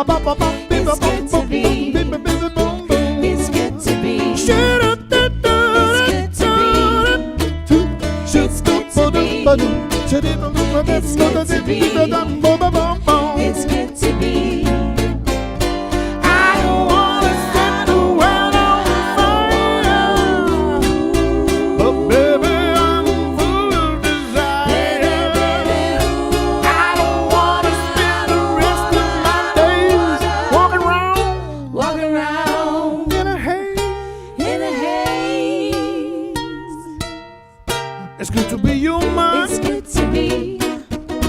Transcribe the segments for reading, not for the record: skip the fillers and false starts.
It's good to be. It's good to be. It's good to be. It's good to be. It's good to be. It's good to be. I don't wanna set the world on fire, But baby, I'm full of desire. I don't wanna spend The rest of my days walking around walking around in a haze. in a haze. It's good to be your mind. It's good to be.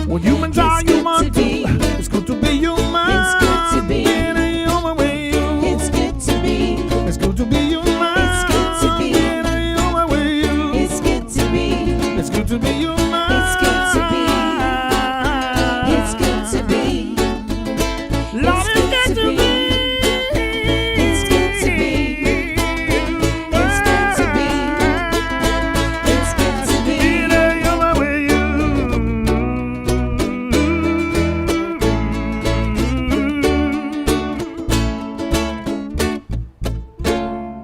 When humans are It's good human to too. be. It's good to be your mind. It's good to be. In a human way. It's good to be. It's good to be your mind. It's good to be. In a human way. It's good to be. It's good to be your mind. It's good to be. It's good to be. Lord, it's good to be. It's good to be. It's good to be. It's good to be. In a human way.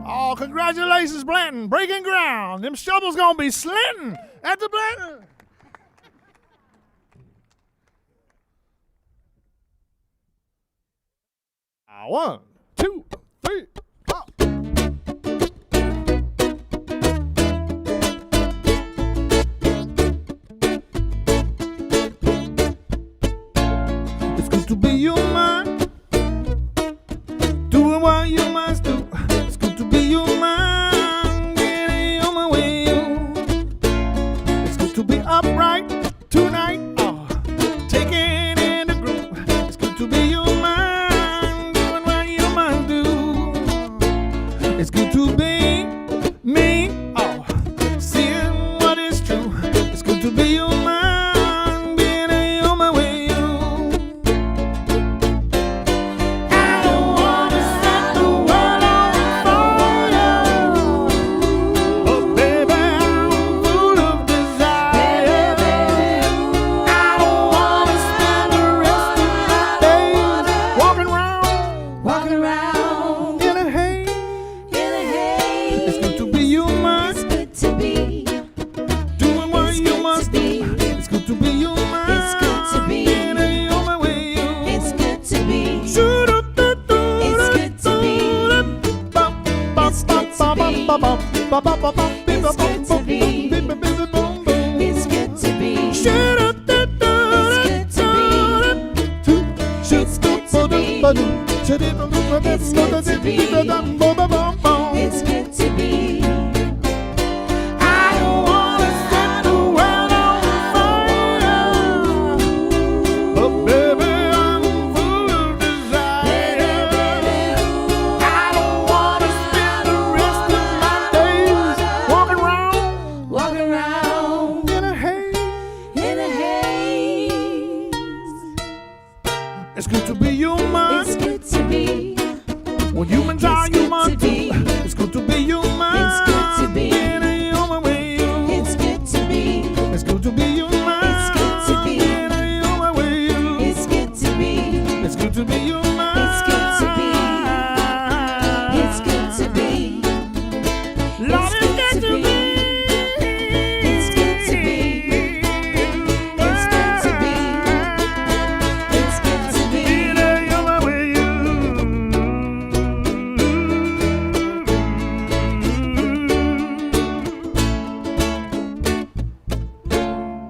Oh, congratulations, Blanton. Breaking ground. Them shovels gonna be slinting at the Blanton. One, two, three, four. It's good to be your mind, doing what you must do. It's good to be your mind, getting on my way. It's good to be upright tonight, taking in the groove. It's good to be your mind, doing what you must do. It's good to be me, seeing what is true. It's good to be your mind, being on my way. I don't wanna set the world on fire, But baby, I'm full of desire. I don't wanna spend the rest of my days Walking around walking around in a haze. in a haze. It's good to be your mind, It's good to be. doing what It's you good must to do. be. It's good to be your mind. It's good to be. In a human way. It's good to be. It's good to be. It's good to be. It's good to be. It's good to be. It's good to be. It's good to be. It's good to be. It's good to be. I don't wanna set the world on fire, But baby, I'm full of desire. I don't wanna spend the rest of my Days walking around walking around in a haze. in a haze. It's good to be your mind. It's good to be. When humans are It's good human to too. be. It's good to be your mind. It's good to be. In a human way. It's good to be. It's good to be your mind. It's good to be. In a human way. It's good to be. It's good to be your mind. It's good to be. It's good to be. Lord, it's good to be. It's good to be. It's good to be. It's good to be. In a human way.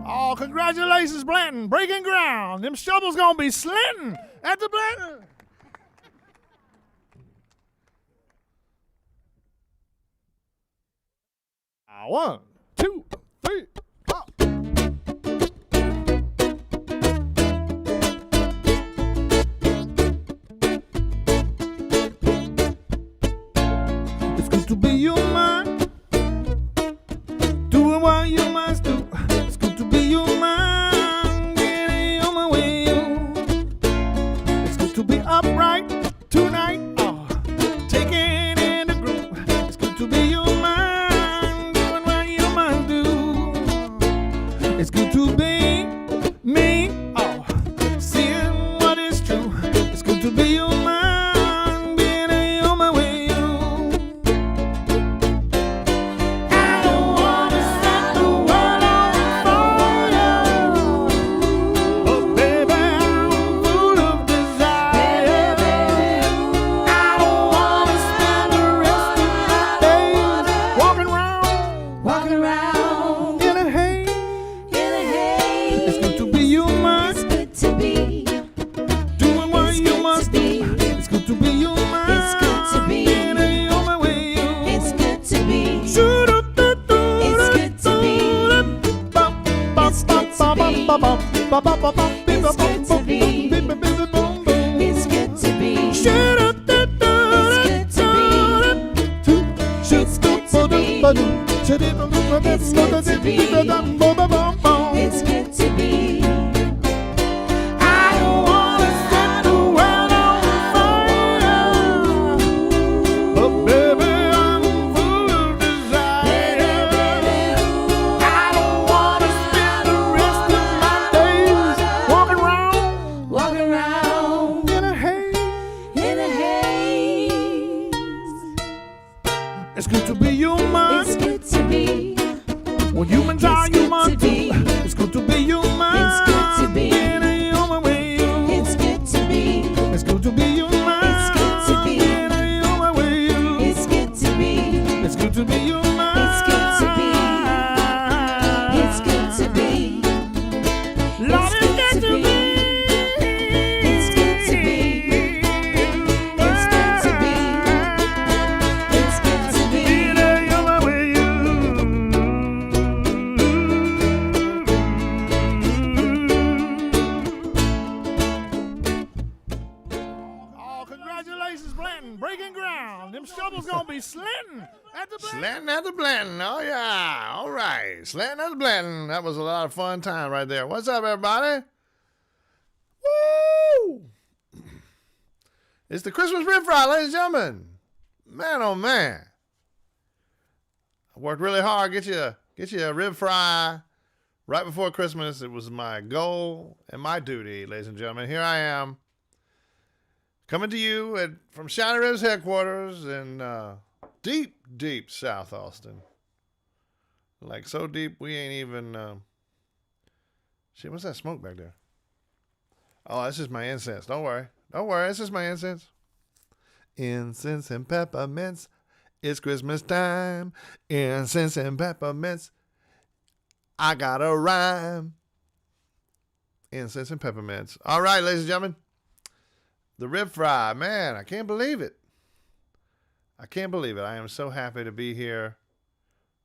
Oh, congratulations, Blanton. Breaking ground. Them shovels gonna be slinting at the Blanton. One, two, three, four. It's good to be your mind, doing what you must do. It's good to be your mind, getting on my way. It's good to be upright tonight, taking in the groove. It's good to be your mind, doing what you must do. It's good to be me, seeing what is true. It's good to be It's good to be. It's good to be. It's good to be. It's good to be. It's good to be. It's good to be. I don't wanna set the world on fire, But baby, I'm full of desire. I don't wanna spend the rest of my days walking around walk around in a haze. in a haze. It's good to be human. It's good to be. When humans are It's good human, to be. it's good to be human. It's good to be. In a human way. It's good to be. It's good to be human. It's good to be. In a human way. It's good to be. It's good to be human. It's good to be. It's good to be. Lord, It's good to be. It's good to be. It's good to be. It's good to be. In a human way. Oh, congratulations, Blanton. Breaking ground. Them shovels gonna be slanting at the Blanton. Slanting at the Blanton. Oh, yeah. All right. Slanting at the Blanton. That was a lot of fun time right there. What's up, everybody? Woo! It's the Christmas Ribfry, ladies and gentlemen. Man, oh, man. I worked really hard. Get you a rib fry right before Christmas. It was my goal and my duty, ladies and gentlemen. Here I am, coming to you from Shiny Ribs headquarters in deep, deep South Austin. Like so deep we ain't even. Shit, what's that smoke back there? Oh, that's just my incense. Don't worry. It's just my incense. Incense and peppermints. It's Christmas time. Incense and peppermints. I got a rhyme. Incense and peppermints. All right, ladies and gentlemen. The rib fry. Man, I can't believe it. I can't believe it. I am so happy to be here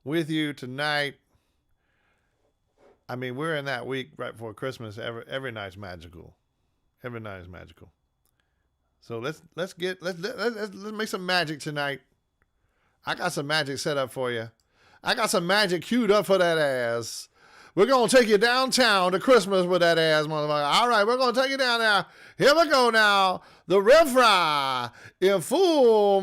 with you tonight. I mean, we're in that week right before Christmas. Every night's magical. Every night is magical. So let's make some magic tonight. I got some magic set up for you. I got some magic queued up for that ass. We're going to take you downtown to Christmas with that ass, motherfucker. All right, we're going to take you down there. Here we go now. The Rib Fry in full.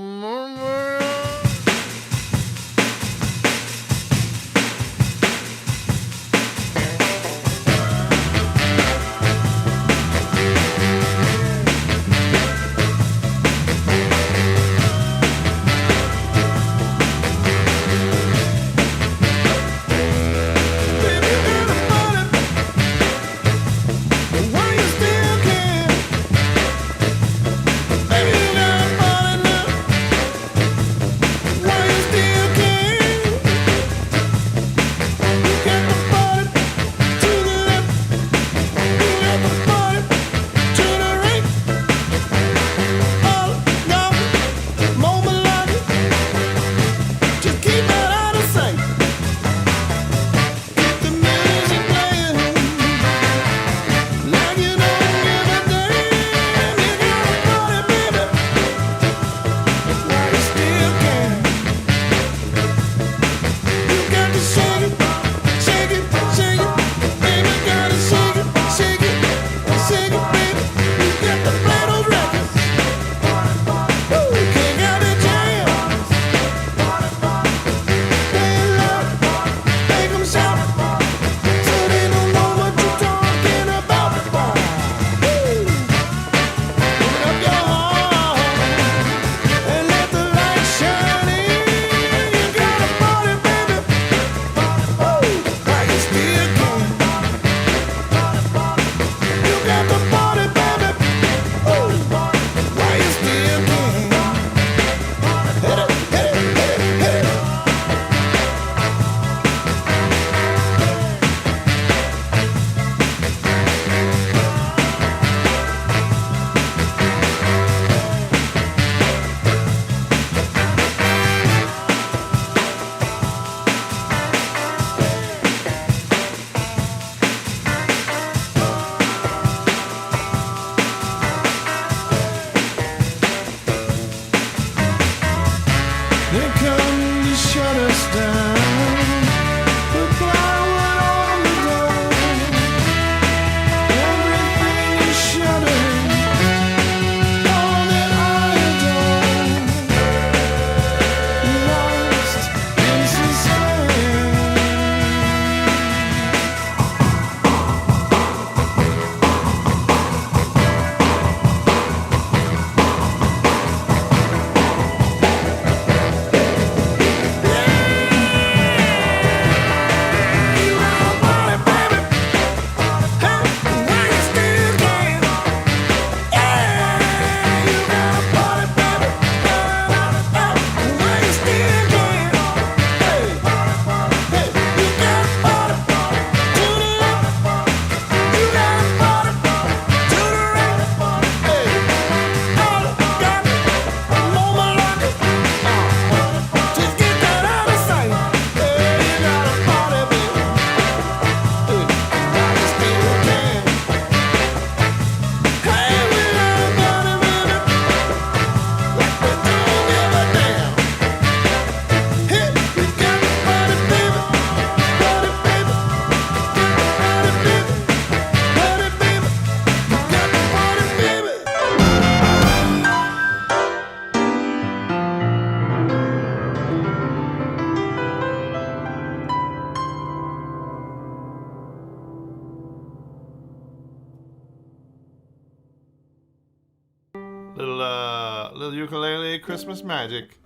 Little ukulele Christmas magic.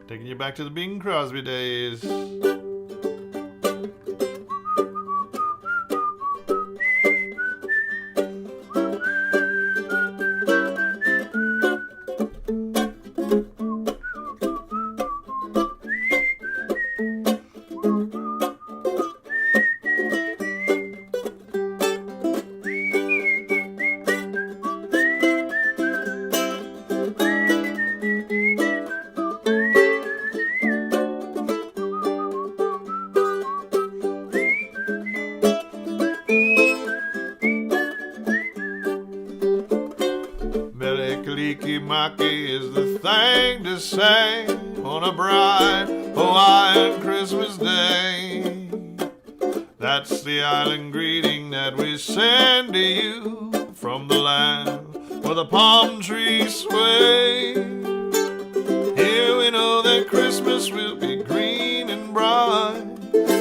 Taking you back to the Bing Crosby days. Maki is the thing to say on a bright Hawaiian Christmas day. That's the island greeting that we send to you from the land where the palm trees sway. Here we know that Christmas will be green and bright,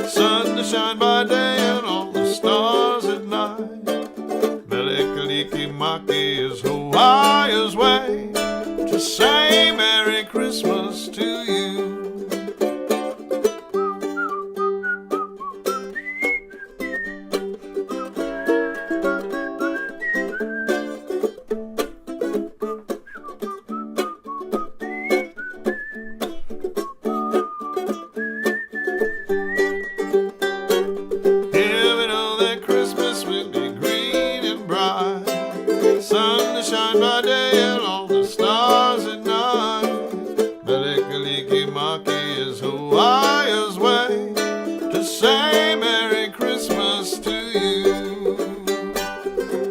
sun to shine by day and all the stars at night. Melikaliki Maki is Hawaii's way to say Merry Christmas to you. Here we know that Christmas will be green and bright, sun to shine by day and all the stars at night. Melikaliki Maki is Hawaii's way to say Merry Christmas to you.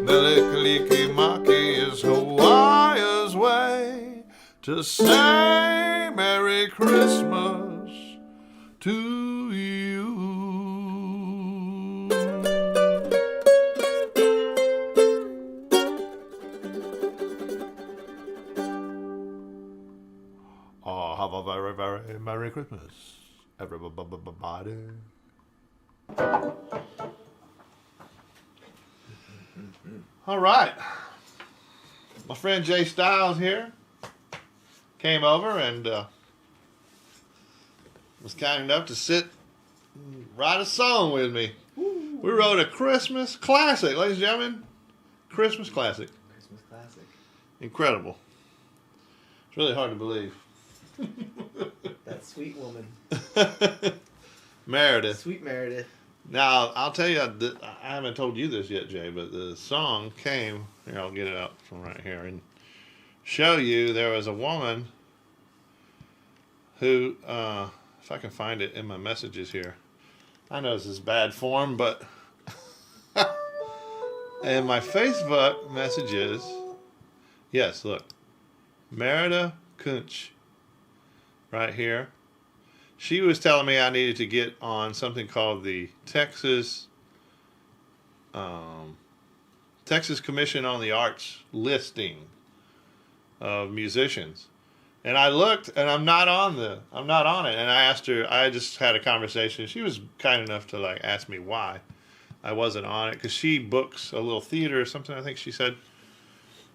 Melikaliki Maki is Hawaii's way to say Merry Christmas to you. Oh, have a very, very Merry Christmas, everybody. All right. My friend Jay Styles here came over and was kind enough to sit and write a song with me. Ooh. We wrote a Christmas classic, ladies and gentlemen. Christmas classic. Christmas classic. Incredible. It's really hard to believe. That sweet woman. Meredith. Sweet Meredith. Now, I'll tell you, I haven't told you this yet, Jay, but the song came, here, I'll get it out from right here and show you there was a woman who, if I can find it in my messages here, I know this is bad form, but in my Facebook messages, yes, look, Merida Kunch, right here. She was telling me I needed to get on something called the Texas Commission on the Arts listing of musicians. And I looked, and I'm not on it. And I asked her, I just had a conversation. She was kind enough to like ask me why I wasn't on it, because she books a little theater or something, I think she said.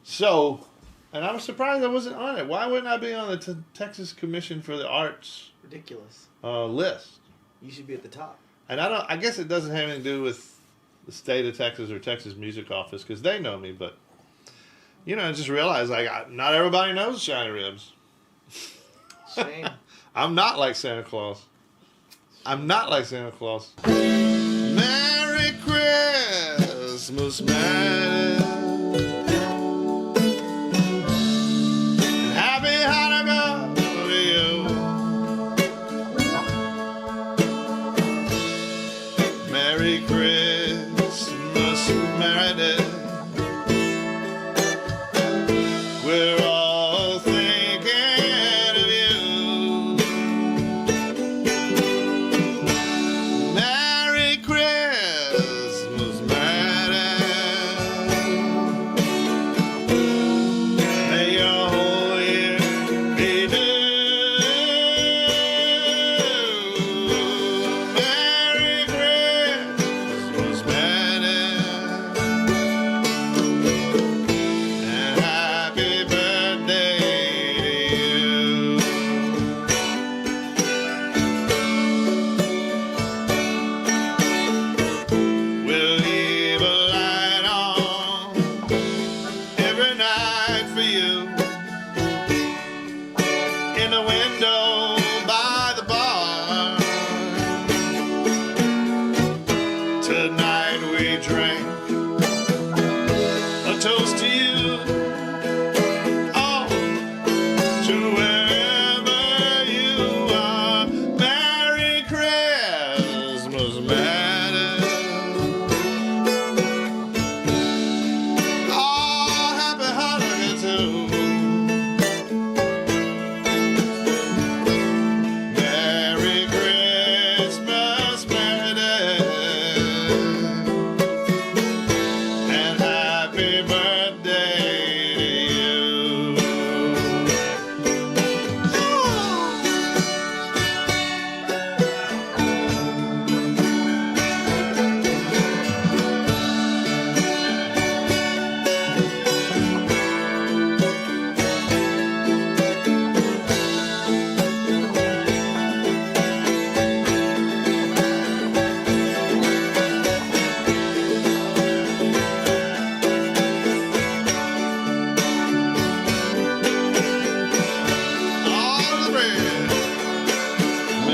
So, and I was surprised I wasn't on it. Why wouldn't I be on the Texas Commission for the Arts Ridiculous. List? You should be at the top. And I guess it doesn't have anything to do with the state of Texas or Texas Music Office, because they know me, but I just realized not everybody knows Shiny Ribs. Shame. I'm not like Santa Claus. Merry Christmas, Merry. Happy Hanukkah to you. Merry Christmas, Meredith. We're all thinking of you. Merry Christmas, Meredith.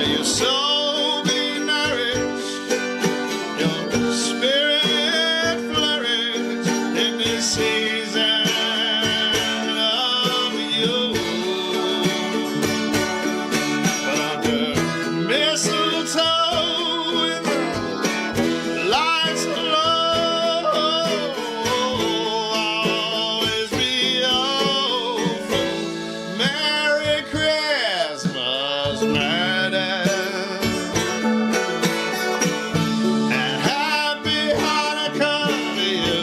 May your soul be nourished, your spirit flourish in this season of you. But under mistletoe with the lights low, always be open. Merry Christmas, madam, and happy Hanukkah to you.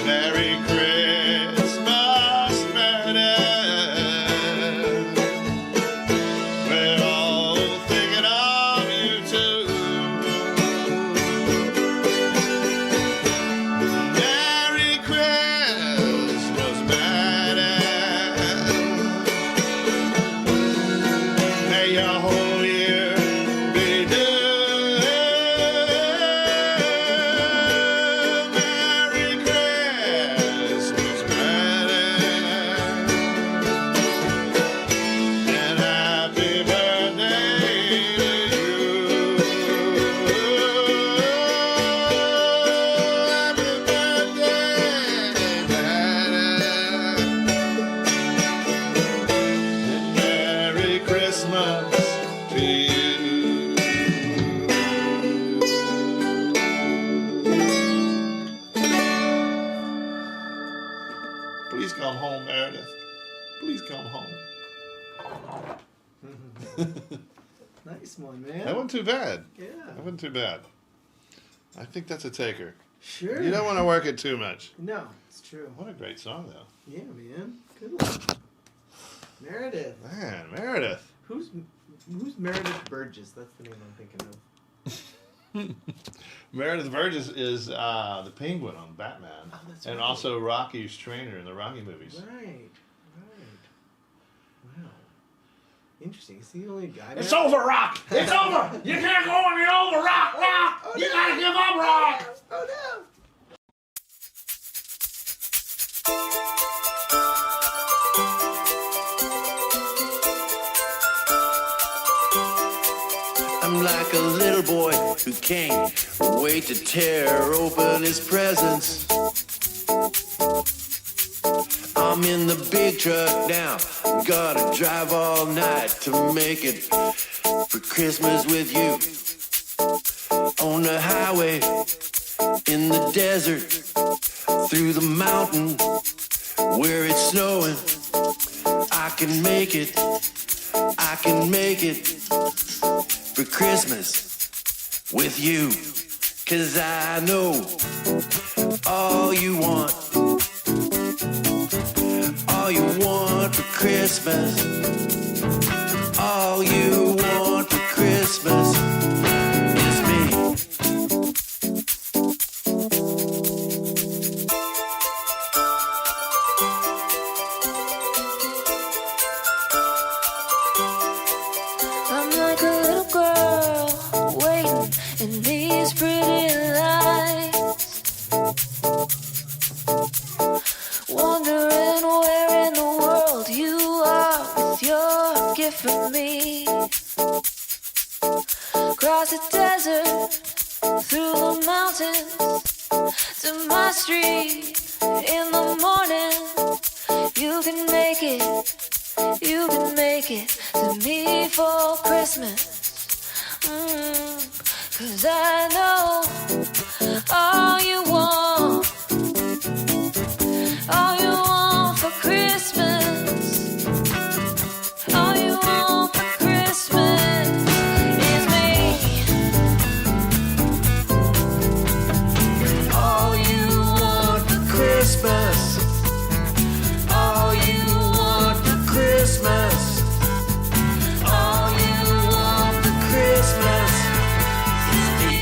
Merry Christmas, madam. We're all thinking of you too. Merry Christmas, madam. May your whole year be good. Merry Christmas, madam. And happy birthday to you. Happy birthday, madam. And Merry Christmas to you. Please come home, Meredith. Please come home. Nice one, man. That wasn't too bad. Yeah. That wasn't too bad. I think that's a taker. Sure. You don't want to work it too much. No, it's true. What a great song, though. Yeah, man. Good one. Meredith. Man, Meredith. Who's Meredith Burgess? That's the name I'm thinking of. Meredith Burgess is the Penguin on Batman. Oh, that's and right. also Rocky's trainer in the Rocky movies. Right. Wow. Interesting. Is he the only guy? It's over, Rock. It's over. You can't go any over, Rock. Rock. Oh, You no. gotta give up, Rock. Oh no. I'm like a little boy who can't wait to tear open his presents. I'm in the big truck now, gotta drive all night to make it for Christmas with you. On the highway, in the desert, through the mountain, where it's snowing. I can make it for Christmas with you. 'Cause I know all you want for Christmas, all you want for Christmas is me. I'm like a little girl waiting in these pretty lights, wondering where in the world you are with your gift for me. Across the desert, through the mountains, to my street in the morning. You can make it to me for Christmas. 'Cause I know all you want for Christmas, all you want for Christmas is me. All you want for Christmas, all you want for Christmas, all you want for Christmas is me.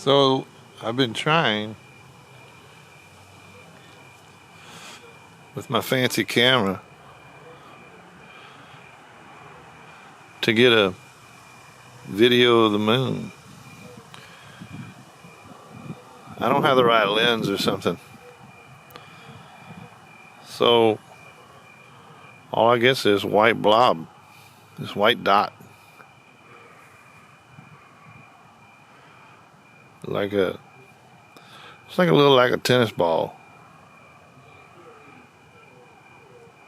So I've been trying with my fancy camera to get a video of the moon. I don't have the right lens or something. So all I get is white blob, this white dot. It's like a little like a tennis ball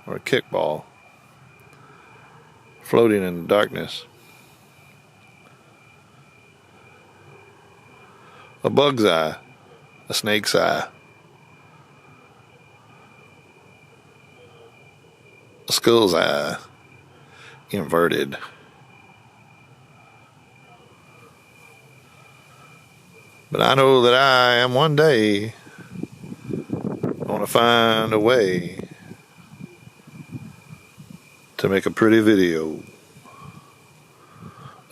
or a kickball floating in the darkness. A bug's eye, a snake's eye, a skull's eye, inverted. But I know that I am one day going to find a way to make a pretty video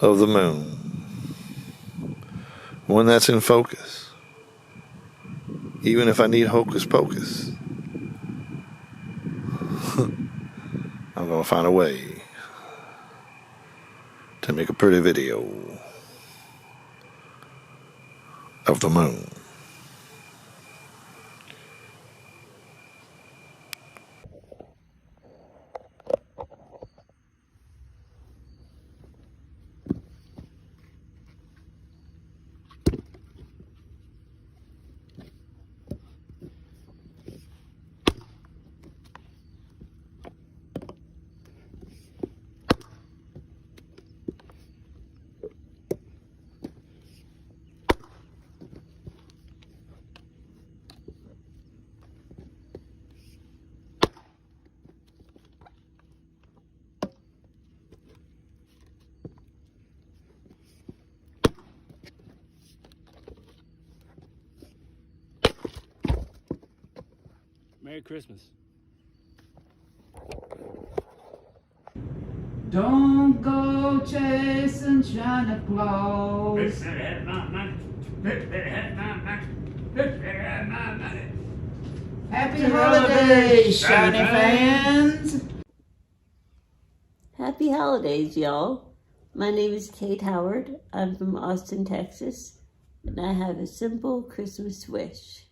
of the moon. One that's in focus. Even if I need hocus pocus. I'm going to find a way to make a pretty video of the moon. Merry Christmas. Don't go chasing Santa Claus. Happy holidays, Shiny fans. Happy holidays, y'all. My name is Kate Howard. I'm from Austin, Texas, and I have a simple Christmas wish.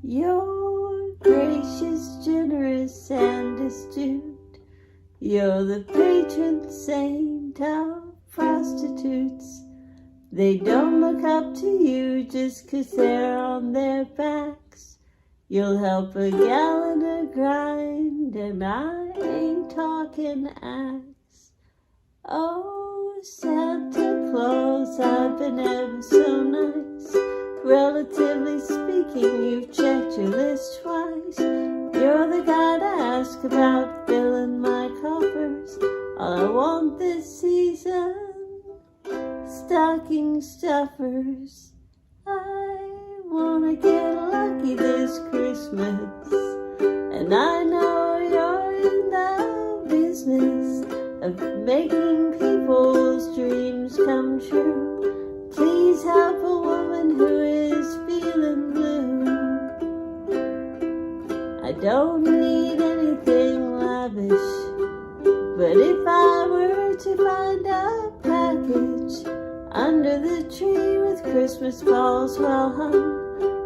You're gracious, generous, and astute. You're the patron saint of prostitutes. They don't look up to you just 'cause they're on their backs. You'll help a gal in a grind, and I ain't talking axe. Oh, Santa Claus, I've been ever so nice. Relatively speaking, you've checked your list twice. You're the guy to ask about filling my coffers. All I want this season, stocking stuffers. I wanna get lucky this Christmas, and I know you're in the business of making people's dreams come true. Please help a woman who is feeling blue. I don't need anything lavish, but if I were to find a package under the tree with Christmas balls well hung,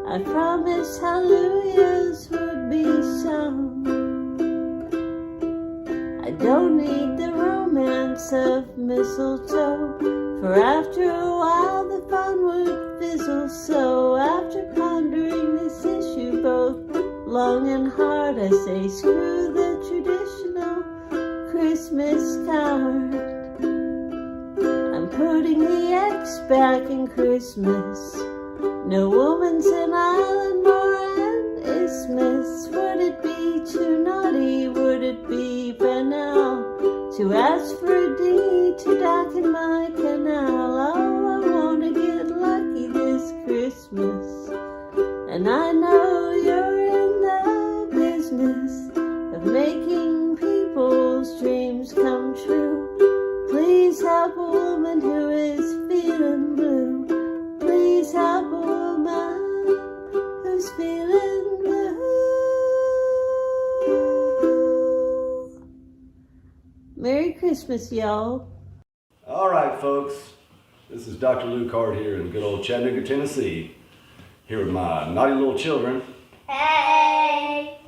I promise hallelujahs would be sung. I don't need the romance of mistletoe, for after a while the fun would fizzle. So after pondering this issue both long and hard, I say screw the traditional Christmas card. I'm putting the X back in Christmas. No woman's an island or an isthmus. Would it be too naughty? Would it be banal to ask for a D to dock in my canal? Oh, I wanna get lucky this Christmas, and I know you're in the business of making people's dreams come true. Please help a woman who is feeling Christmas, y'all. All right, folks. This is Dr. Lou Card here in good old Chattanooga, Tennessee. Here with my naughty little children. Hey!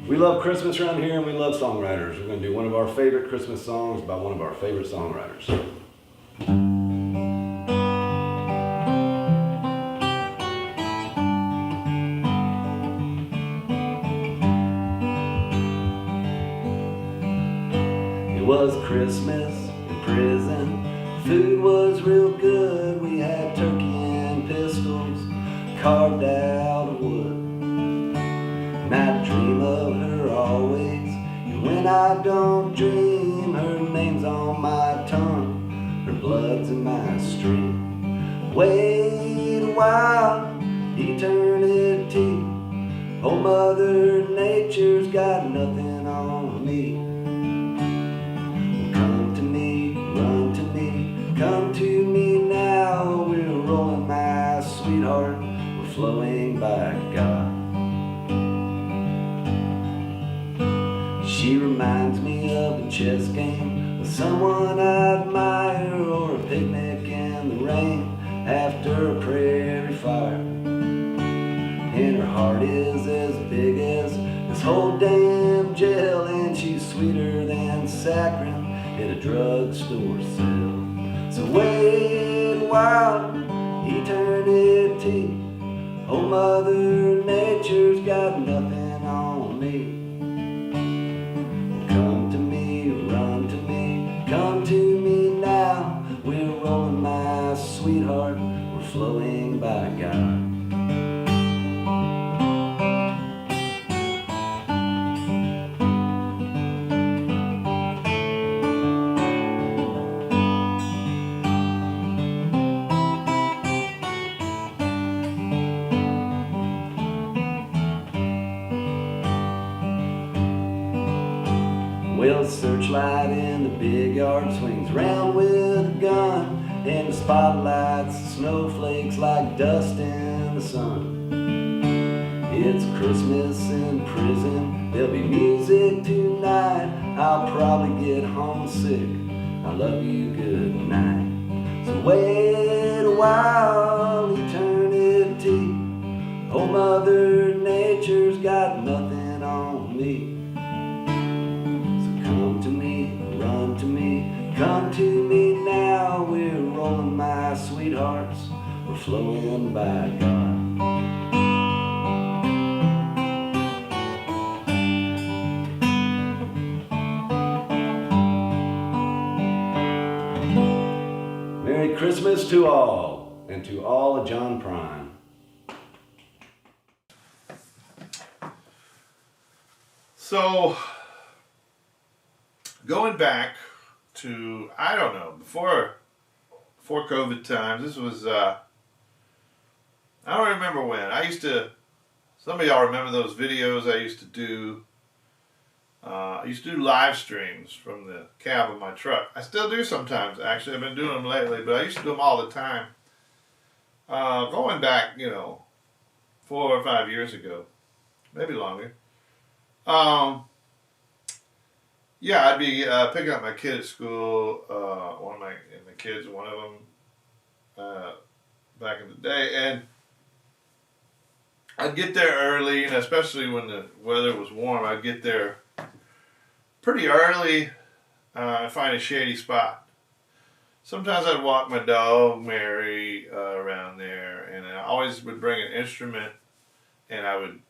We love Christmas around here and we love songwriters. We're going to do one of our favorite Christmas songs by one of our favorite songwriters. It was Christmas in prison. Food was real good. We had turkey and pistols carved out of wood. And I dream of her always. And when I don't dream, her name's on my tongue. Her blood's in my stream. Wait a while, eternity. Oh, Mother Nature's got nothing on me. Come to me, run to me, come to me now. We're rolling, my sweetheart, we're flowing by God. She reminds me of a chess game with someone I admire, or a picnic in the rain after a prairie fire. And her heart is as big as this whole damn jail, and she's sweeter than saccharin in a drugstore sale. So wait a while, eternity. Oh, Mother Nature's got nothing on me. Come to me, run to me, come to me now. We're rolling, my sweetheart, we're flowing by God. Well, the searchlight in the big yard swings round with a gun, and the spotlights, snowflakes like dust in the sun. It's Christmas in prison, there'll be music tonight. I'll probably get homesick, I love you, good night. So wait a while, eternity. Oh, Mother Nature's got nothing on me. Come to me, run to me, come to me now. We're rolling, my sweethearts, we're flowing by God. Merry Christmas to all, and to all of John Prine. So, going back to, I don't know, before COVID times, this was, I don't remember when. Some of y'all remember those videos I used to do. I used to do live streams from the cab of my truck. I still do sometimes, actually. I've been doing them lately, but I used to do them all the time. Going back, 4 or 5 years ago, maybe longer. Yeah, I'd be picking up my kid at school. One of my kids, one of them, back in the day, and I'd get there early, and especially when the weather was warm, I'd get there pretty early and find a shady spot. Sometimes I'd walk my dog Mary around there, and I always would bring an instrument, and I would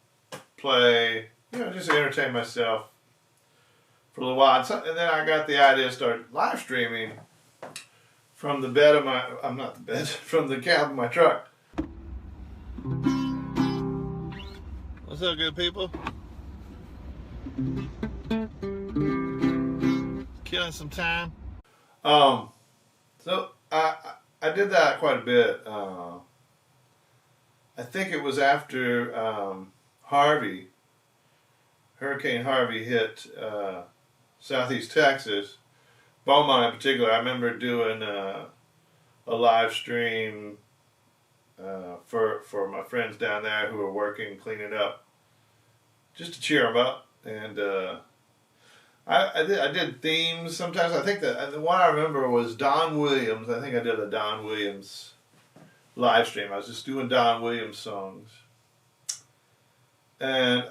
play, just to entertain myself for a little while. And then I got the idea to start live streaming from the bed of from the cab of my truck. What's up, good people? Killing some time. So I did that quite a bit. I think it was after Hurricane Harvey hit Southeast Texas, Beaumont in particular. I remember doing a live stream for my friends down there who were working, cleaning up, just to cheer them up. And I did themes sometimes. I think that the one I remember was Don Williams. I think I did a Don Williams live stream. I was just doing Don Williams songs. And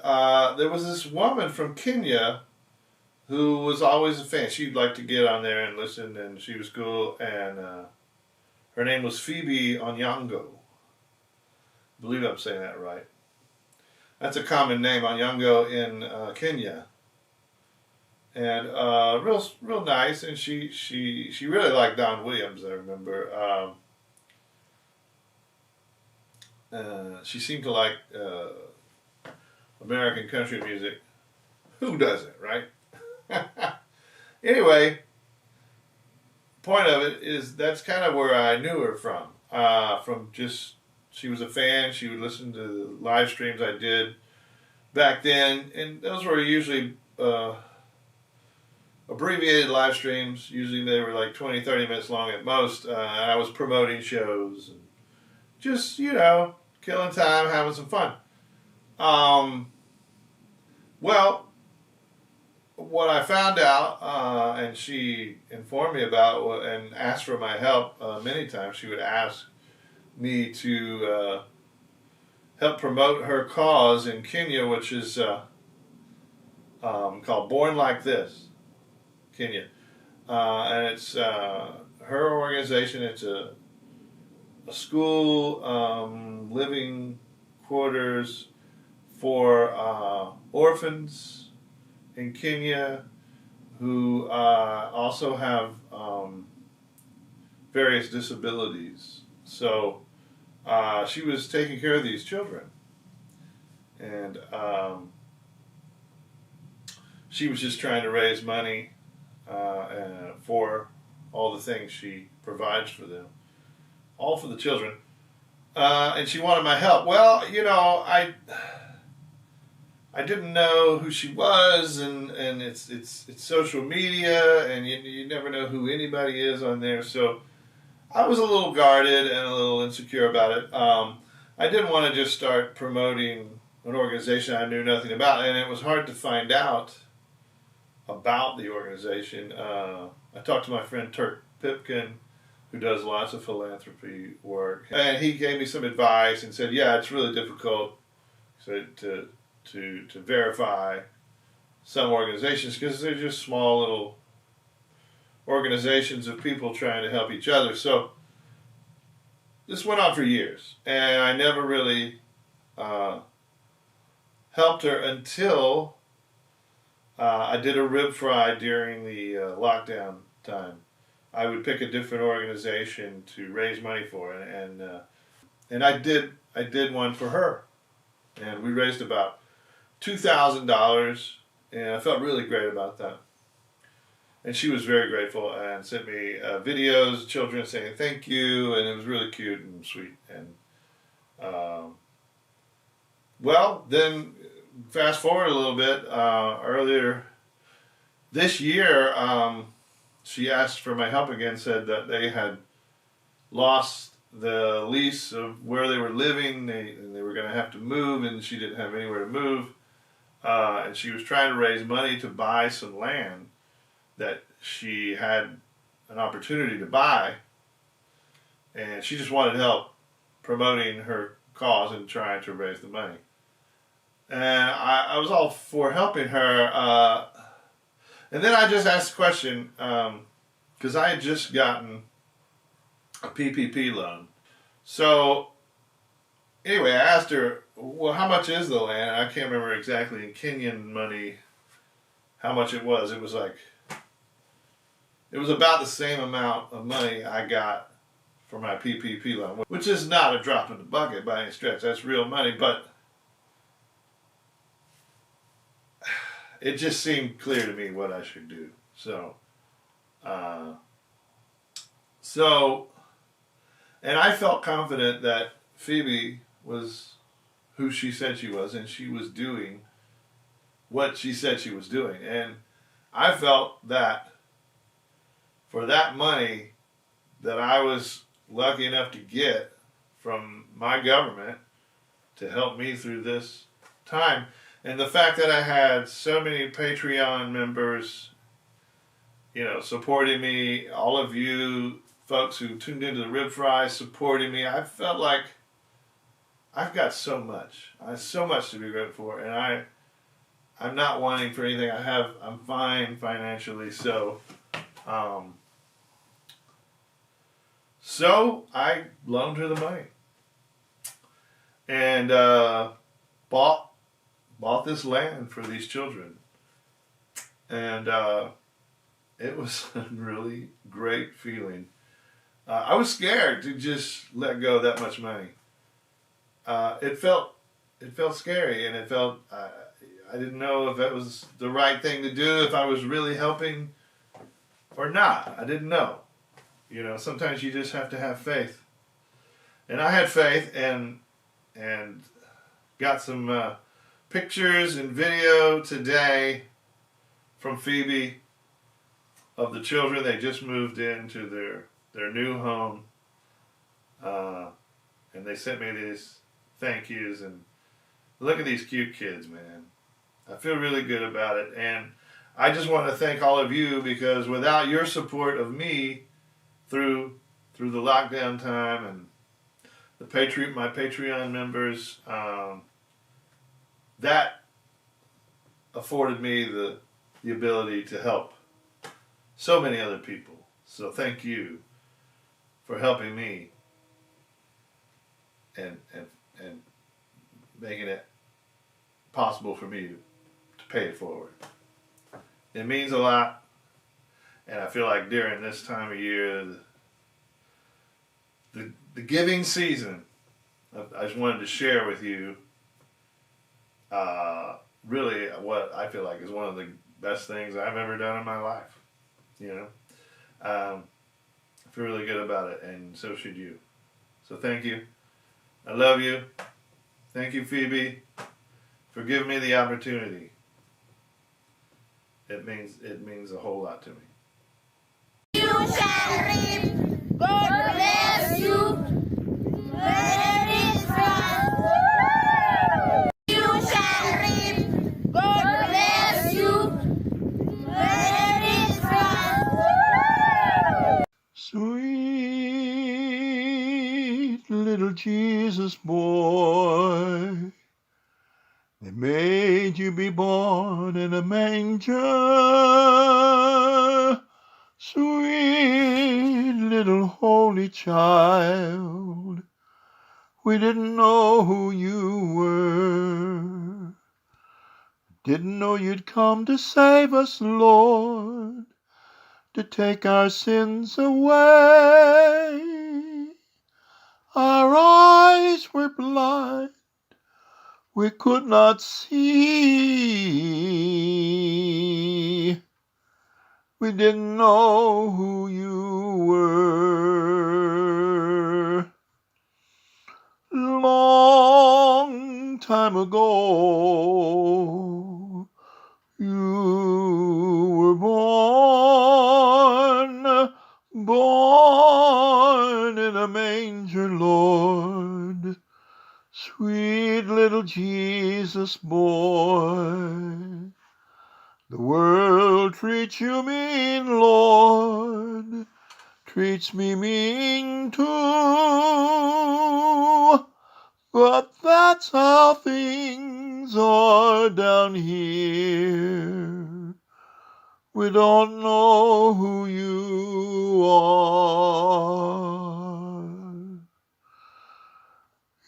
there was this woman from Kenya who was always a fan. She'd like to get on there and listen, and she was cool. And her name was Phoebe Onyango. I believe I'm saying that right. That's a common name, Onyango, in Kenya. And real nice, and she really liked Don Williams, I remember. She seemed to like American country music. Who doesn't, right? Anyway, point of it is that's kind of where I knew her from. From just, she was a fan. She would listen to the live streams I did back then, and those were usually abbreviated live streams. Usually they were like 20, 30 minutes long at most. And I was promoting shows and just, killing time, having some fun. Well, what I found out, and she informed me about and asked for my help many times. She would ask me to help promote her cause in Kenya, which is called Born Like This, Kenya. And it's her organization. It's a school living quarters for orphans in Kenya who also have various disabilities. So she was taking care of these children, and she was just trying to raise money for all the things she provides for them, all for the children. And she wanted my help. Well, I didn't know who she was, and it's social media, and you never know who anybody is on there. So I was a little guarded and a little insecure about it. I didn't want to just start promoting an organization I knew nothing about, and it was hard to find out about the organization. I talked to my friend Turk Pipkin, who does lots of philanthropy work, and he gave me some advice and said, yeah, it's really difficult to verify some organizations because they're just small little organizations of people trying to help each other. So this went on for years, and I never really helped her until I did a Ribfry during the lockdown time. I would pick a different organization to raise money for, and I did one for her, and we raised about $2,000, and I felt really great about that. And she was very grateful and sent me videos of children saying thank you, and it was really cute and sweet. And well, then fast forward a little bit. Earlier this year, she asked for my help again, said that they had lost the lease of where they were living, and they were going to have to move, and she didn't have anywhere to move. And she was trying to raise money to buy some land that she had an opportunity to buy, and she just wanted help promoting her cause and trying to raise the money. And I was all for helping her. And then I just asked the question, because I had just gotten a PPP loan. So anyway, I asked her, well, how much is the land? I can't remember exactly in Kenyan money how much it was. It was about the same amount of money I got for my PPP loan, which is not a drop in the bucket by any stretch. That's real money, but it just seemed clear to me what I should do. And I felt confident that Phoebe was who she said she was, and she was doing what she said she was doing. And I felt that for that money that I was lucky enough to get from my government to help me through this time, And the fact that I had so many Patreon members, supporting me, all of you folks who tuned into the Ribfry supporting me, I felt like I've got so much. I have so much to be grateful for, and I'm not wanting for anything. I'm fine financially, so I loaned her the money and bought this land for these children, and it was a really great feeling. I was scared to just let go of that much money. It felt scary, and it felt I didn't know if that was the right thing to do, if I was really helping or not. I didn't know. Sometimes you just have to have faith. And I had faith and got some pictures and video today from Phoebe of the children. They just moved into their new home. And they sent me these thank yous, and look at these cute kids, man. I feel really good about it, and I just want to thank all of you, because without your support of me through the lockdown time and my Patreon members, that afforded me the ability to help so many other people. So thank you for helping me and making it possible for me to pay it forward. It means a lot, and I feel like during this time of year, the giving season, I just wanted to share with you really what I feel like is one of the best things I've ever done in my life. I feel really good about it, and so should you. So thank you. I love you. Thank you, Phoebe, for giving me the opportunity. It means a whole lot to me. You shall reap. God bless you. Where it is from. You shall reap. God bless you. Where it is from. Sweet little Jesus boy, they made you be born in a manger. Sweet little holy child, we didn't know who you were. Didn't know you'd come to save us, Lord, to take our sins away. Our eyes were blind, we could not see. We didn't know who you were. Long time ago, you were born in a manger, Lord. Sweet little Jesus boy, the world treats you mean, Lord, treats me mean too, but that's how things are down here. We don't know who you are.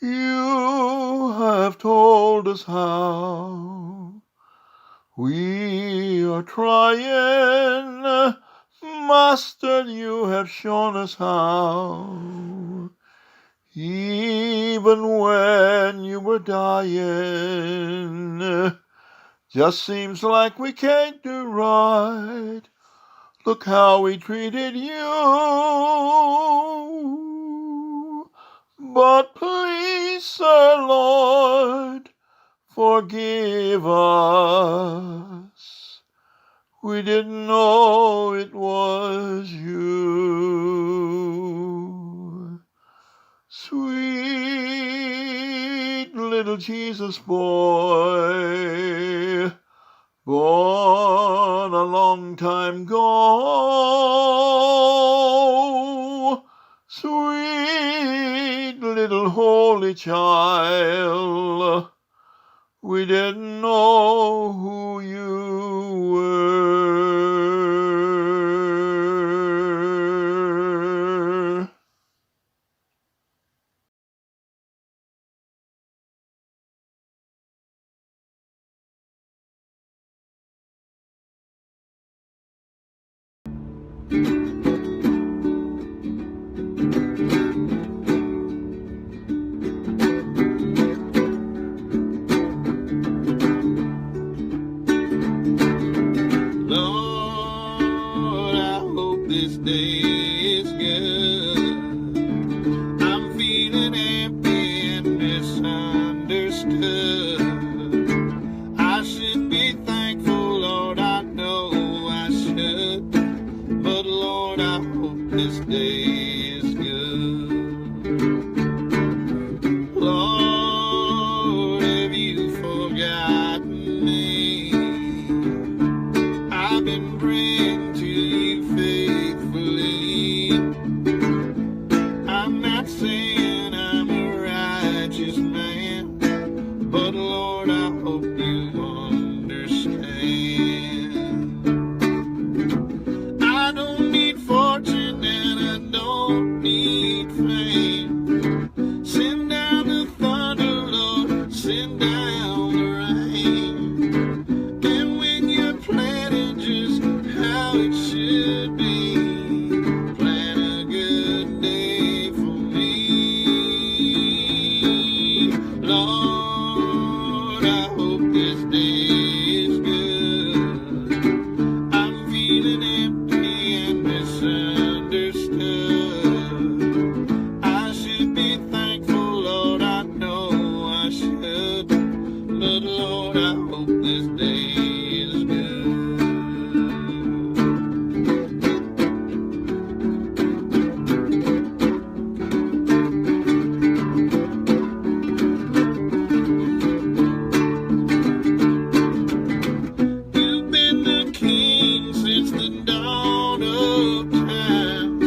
You have told us how. We are trying, Master, you have shown us how. Even when you were dying, just seems like we can't do right. Look how we treated you. But please, Sir Lord, forgive us. We didn't know it was you. Sweet little little Jesus boy, born a long time ago. Sweet little holy child, we didn't know who you were. Lord, I hope this day is good. I'm feeling empty and misunderstood. I should be thankful, Lord, I know I should. But Lord, I hope this day is good. Lord, have you forgotten me? I've been praying to you faithfully. I'm not saying I'm a righteous man, but Lord, I hope you understand. I don't need fortune and I don't need fame. Send down the thunder, Lord, send down the rain. And when you're planted just how it should be, plan a good day for me. Lord, I hope this day is good. I'm feeling empty and misunderstood. I should be thankful, Lord, I know I should. But Lord, I hope this day is good. You've been the king since the dawn of time.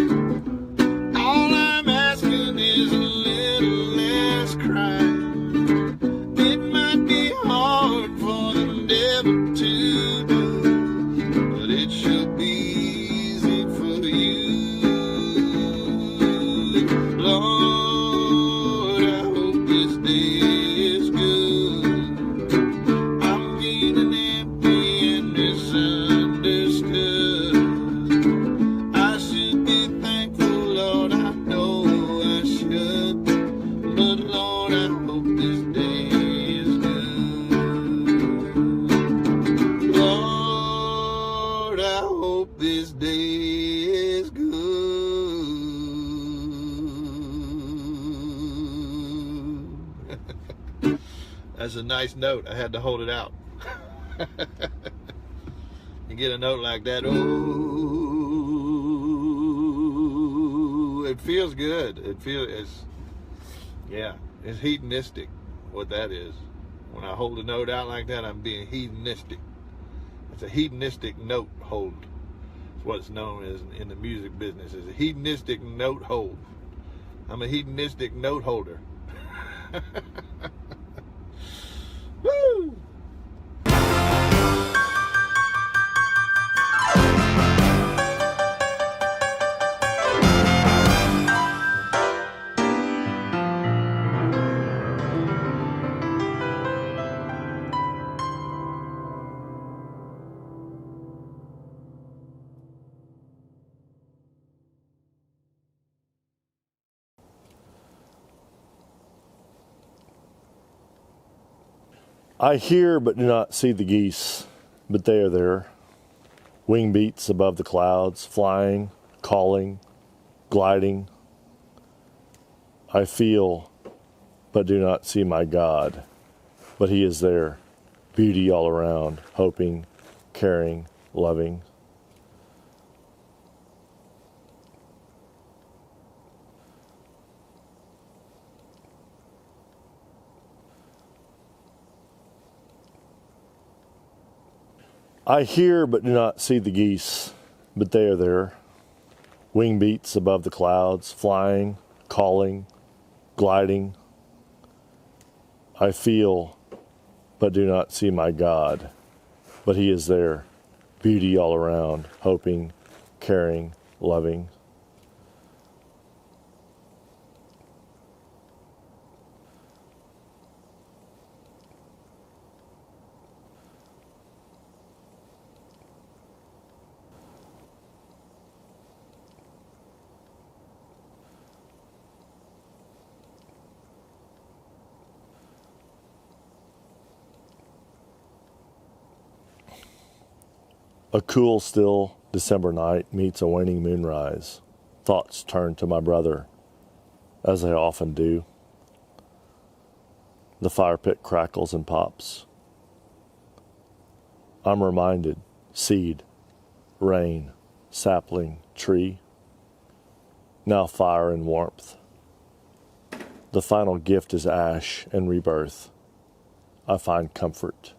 All I'm asking is a little less crime. It might be hard for the devil to do, but it should be easy for you. Lord, I hope this day is good. I'm feeling empty and misunderstood. I should be thankful, Lord, I know I should. But Lord, I hope this day is good. Lord, I hope this day is good. That's a nice note. I had to hold it out. You get a note like that, oh, it feels good. It's hedonistic, what that is. When I hold a note out like that, I'm being hedonistic. It's a hedonistic note hold. It's what it's known as in the music business, is a hedonistic note hold. I'm a hedonistic note holder. Woo! I hear but do not see the geese, but they are there. Wing beats above the clouds, flying, calling, gliding. I feel but do not see my God, but he is there. Beauty all around, hoping, caring, loving. I hear but do not see the geese, but they are there. Wing beats above the clouds, flying, calling, gliding. I feel but do not see my God, but he is there. Beauty all around, hoping, caring, loving. A cool, still December night meets a waning moonrise. Thoughts turn to my brother, as they often do. The fire pit crackles and pops. I'm reminded, seed, rain, sapling, tree, now fire and warmth. The final gift is ash and rebirth. I find comfort.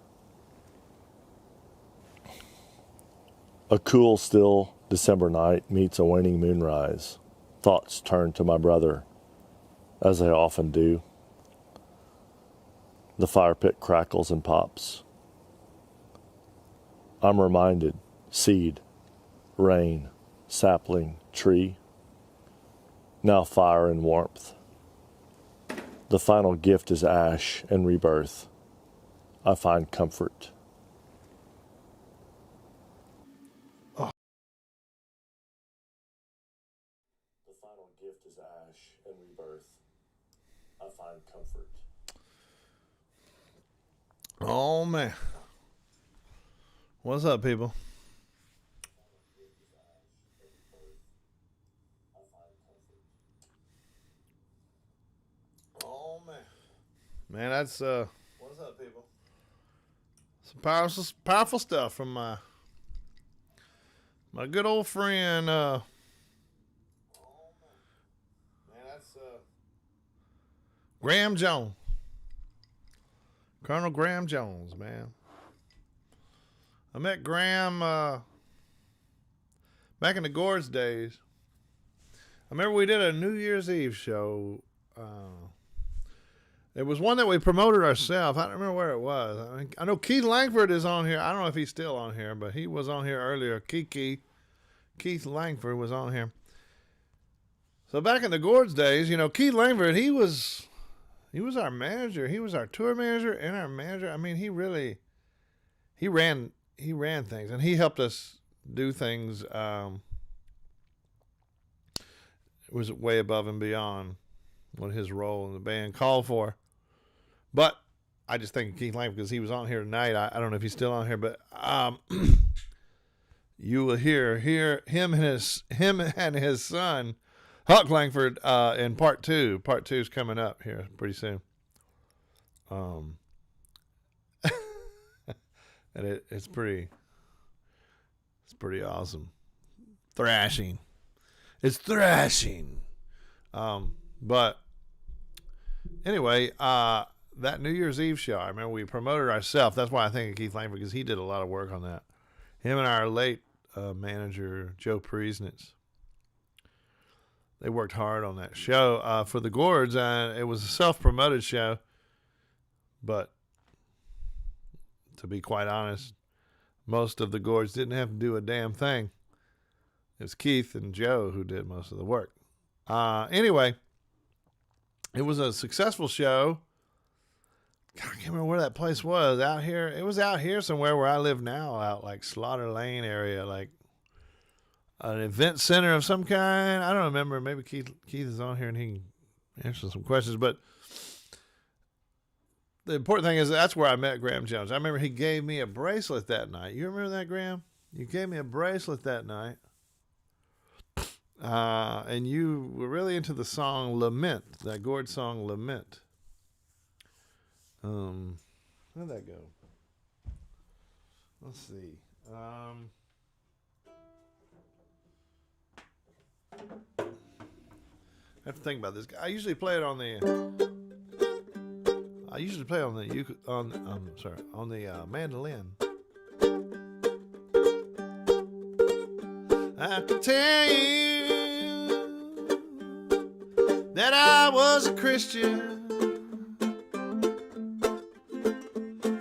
A cool, still December night meets a waning moonrise. Thoughts turn to my brother, as they often do. The fire pit crackles and pops. I'm reminded, seed, rain, sapling, tree, now fire and warmth. The final gift is ash and rebirth. I find comfort. The final gift is ash and rebirth. I find comfort. Oh, man. What's up, people? Oh, man. Man, that's, what's up, people? Some powerful stuff from my good old friend, man, that's, Graham Jones. Colonel Graham Jones, man. I met Graham back in the Gorge days. I remember we did a New Year's Eve show. It was one that we promoted ourselves. I don't remember where it was. I know Keith Langford is on here. I don't know if he's still on here, but he was on here earlier. Keith Langford was on here. So back in the Gorge days, you know, Keith Langford, he was our manager. He was our tour manager and our manager. I mean, he ran things, and he helped us do things. It was way above and beyond what his role in the band called for. But I just think of Keith Langford because he was on here tonight. I don't know if he's still on here, but you will hear him and his son Huck Langford in part 2. Part 2 is coming up here pretty soon. And it's pretty awesome. Thrashing. It's thrashing. But anyway, that New Year's Eve show, I remember we promoted ourselves. That's why I think of Keith Langford, because he did a lot of work on that. Him and our late manager, Joe Priesnitz. They worked hard on that show for the Gorge. It was a self-promoted show, but to be quite honest, most of the Gorge didn't have to do a damn thing. It was Keith and Joe who did most of the work. Anyway, it was a successful show. God, I can't remember where that place was. Out here. It was out here somewhere where I live now, out like Slaughter Lane area, like an event center of some kind. I don't remember. Maybe Keith is on here and he can answer some questions. But the important thing is that's where I met Graham Jones. I remember he gave me a bracelet that night. You remember that, Graham? You gave me a bracelet that night. And you were really into the song Lament, that Gorge song Lament. Where'd that go? Let's see. I have to think about this. I usually play it on the mandolin. I can tell you that I was a Christian,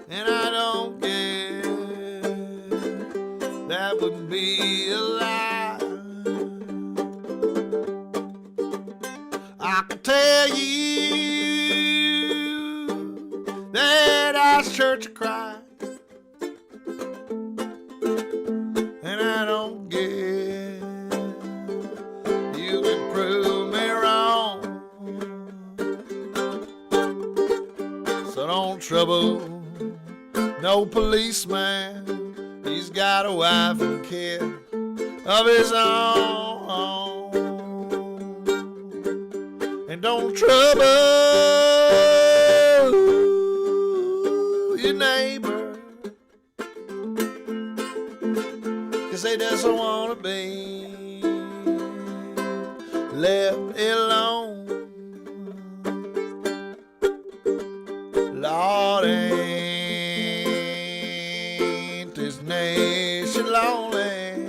and I don't care. That wouldn't be a lie. I can tell you that I was church of Christ, and I don't care. You can prove me wrong, so don't trouble no policeman. He's got a wife and kid of his own. And don't trouble your neighbor, 'cause they just want to be left alone. Lord, ain't this nation lonely?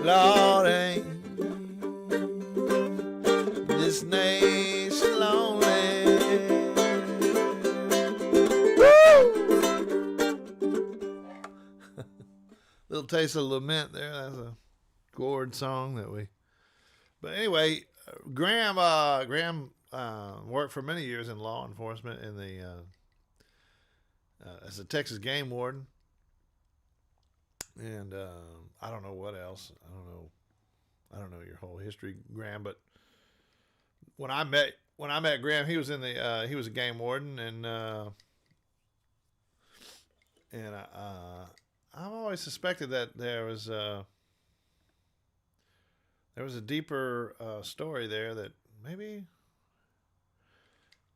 Lord, ain't this nation lonely? Woo! Little taste of lament there. That's a Gord song that we. But anyway, Graham worked for many years in law enforcement in the as a Texas game warden, and I don't know what else. I don't know your whole history, Graham. But when I met Graham, he was in the he was a game warden, and I've always suspected that there was a deeper story there that maybe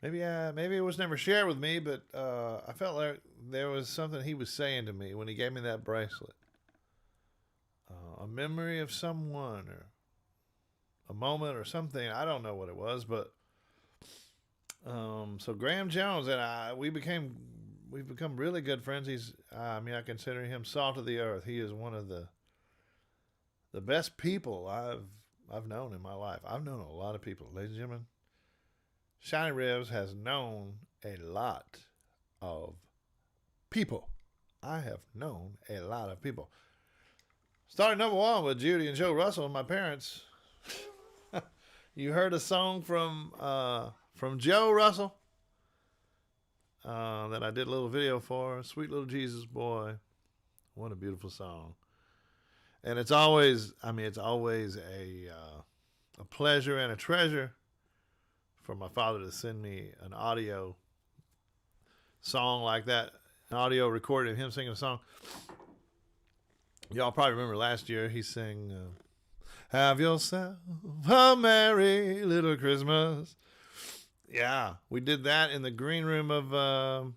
it was never shared with me, but I felt like there was something he was saying to me when he gave me that bracelet. A memory of someone, or a moment, or something. I don't know what it was, but so Graham Jones and we've become really good friends. I consider him salt of the earth. He is one of the best people I've known in my life. I've known a lot of people, ladies and gentlemen. Shiny Ribs has known a lot of people. I have known a lot of people. Started number one with Judy and Joe Russell and my parents. You heard a song from Joe Russell that I did a little video for. Sweet Little Jesus Boy. What a beautiful song. And it's always a pleasure and a treasure for my father to send me an audio song like that, an audio recording of him singing a song. Y'all probably remember last year he sang, "Have yourself a merry little Christmas." Yeah, we did that in the green room of the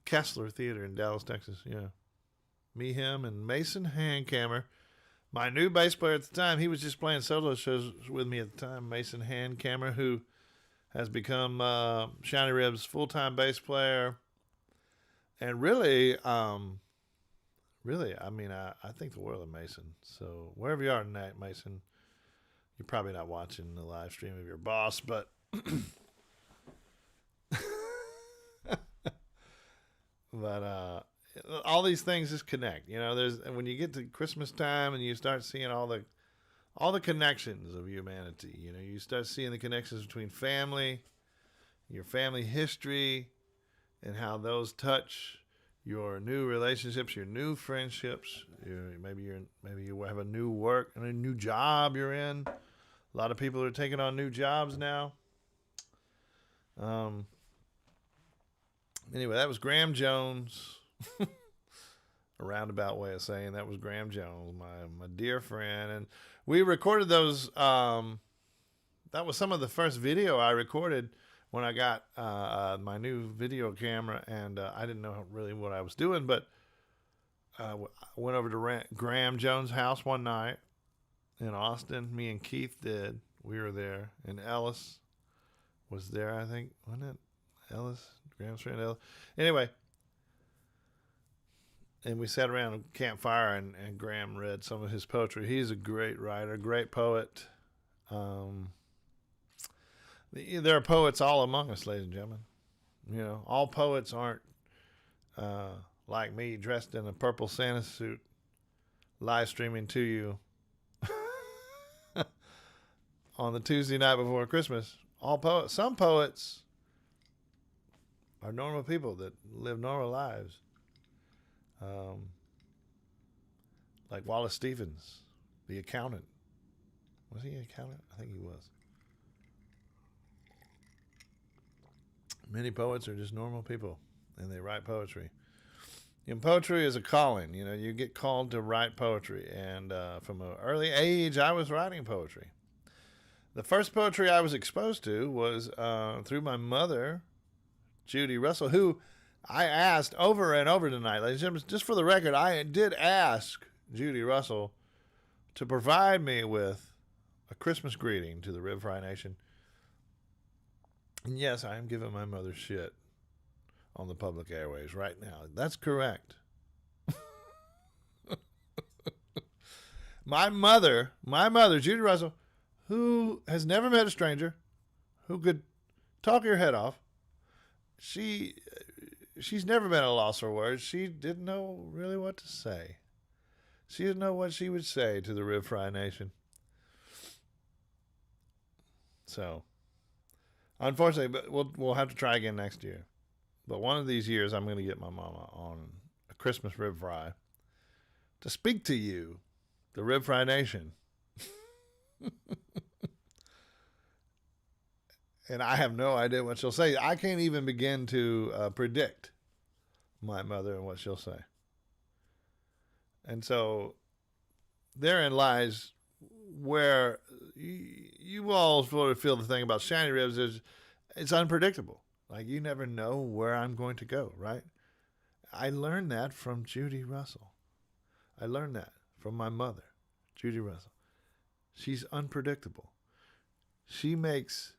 Kessler Theater in Dallas, Texas. Yeah, me, him, and Mason Handcammer. My new bass player at the time, he was just playing solo shows with me at the time, Mason Handcammer, who has become Shiny Ribs' full-time bass player. And really, I think the world of Mason. So wherever you are tonight, Mason, you're probably not watching the live stream of your boss, but all these things just connect. When you get to Christmas time and you start seeing all the connections of humanity, you start seeing the connections between family, your family history, and how those touch your new relationships, your new friendships. Maybe you have a new work and a new job you're in. A lot of people are taking on new jobs now. Anyway, that was Graham Jones. A roundabout way of saying that was Graham Jones, my dear friend. And we recorded those. That was some of the first video I recorded when I got my new video camera, and I didn't know really what I was doing, but I went over to Graham Jones' house one night in Austin. Me and Keith did. We were there, and Ellis was there, I think. Wasn't it Ellis? Graham's friend Ellis. Anyway, and we sat around a campfire, and Graham read some of his poetry. He's a great writer, great poet. There are poets all among us, ladies and gentlemen. You know, all poets aren't like me, dressed in a purple Santa suit, live streaming to you on the Tuesday night before Christmas. Some poets are normal people that live normal lives. Like Wallace Stevens, the accountant. Was he an accountant? I think he was. Many poets are just normal people, and they write poetry. And poetry is a calling. You know, you get called to write poetry. And from an early age, I was writing poetry. The first poetry I was exposed to was through my mother, Judy Russell, who I asked over and over tonight, ladies and gentlemen, just for the record, I did ask Judy Russell to provide me with a Christmas greeting to the Ribfry Nation. And yes, I am giving my mother shit on the public airways right now. That's correct. My mother, Judy Russell, who has never met a stranger, who could talk your head off. She's never been at a loss for words. She didn't know really what to say. She didn't know what she would say to the Ribfry Nation. So, unfortunately, but we'll have to try again next year. But one of these years, I'm going to get my mama on a Christmas Ribfry to speak to you, the Ribfry Nation. And I have no idea what she'll say. I can't even begin to predict my mother and what she'll say. And so therein lies where you all sort of feel the thing about Shanty Ribs is it's unpredictable. Like, you never know where I'm going to go, right? I learned that from Judy Russell. I learned that from my mother, Judy Russell. She's unpredictable. She makes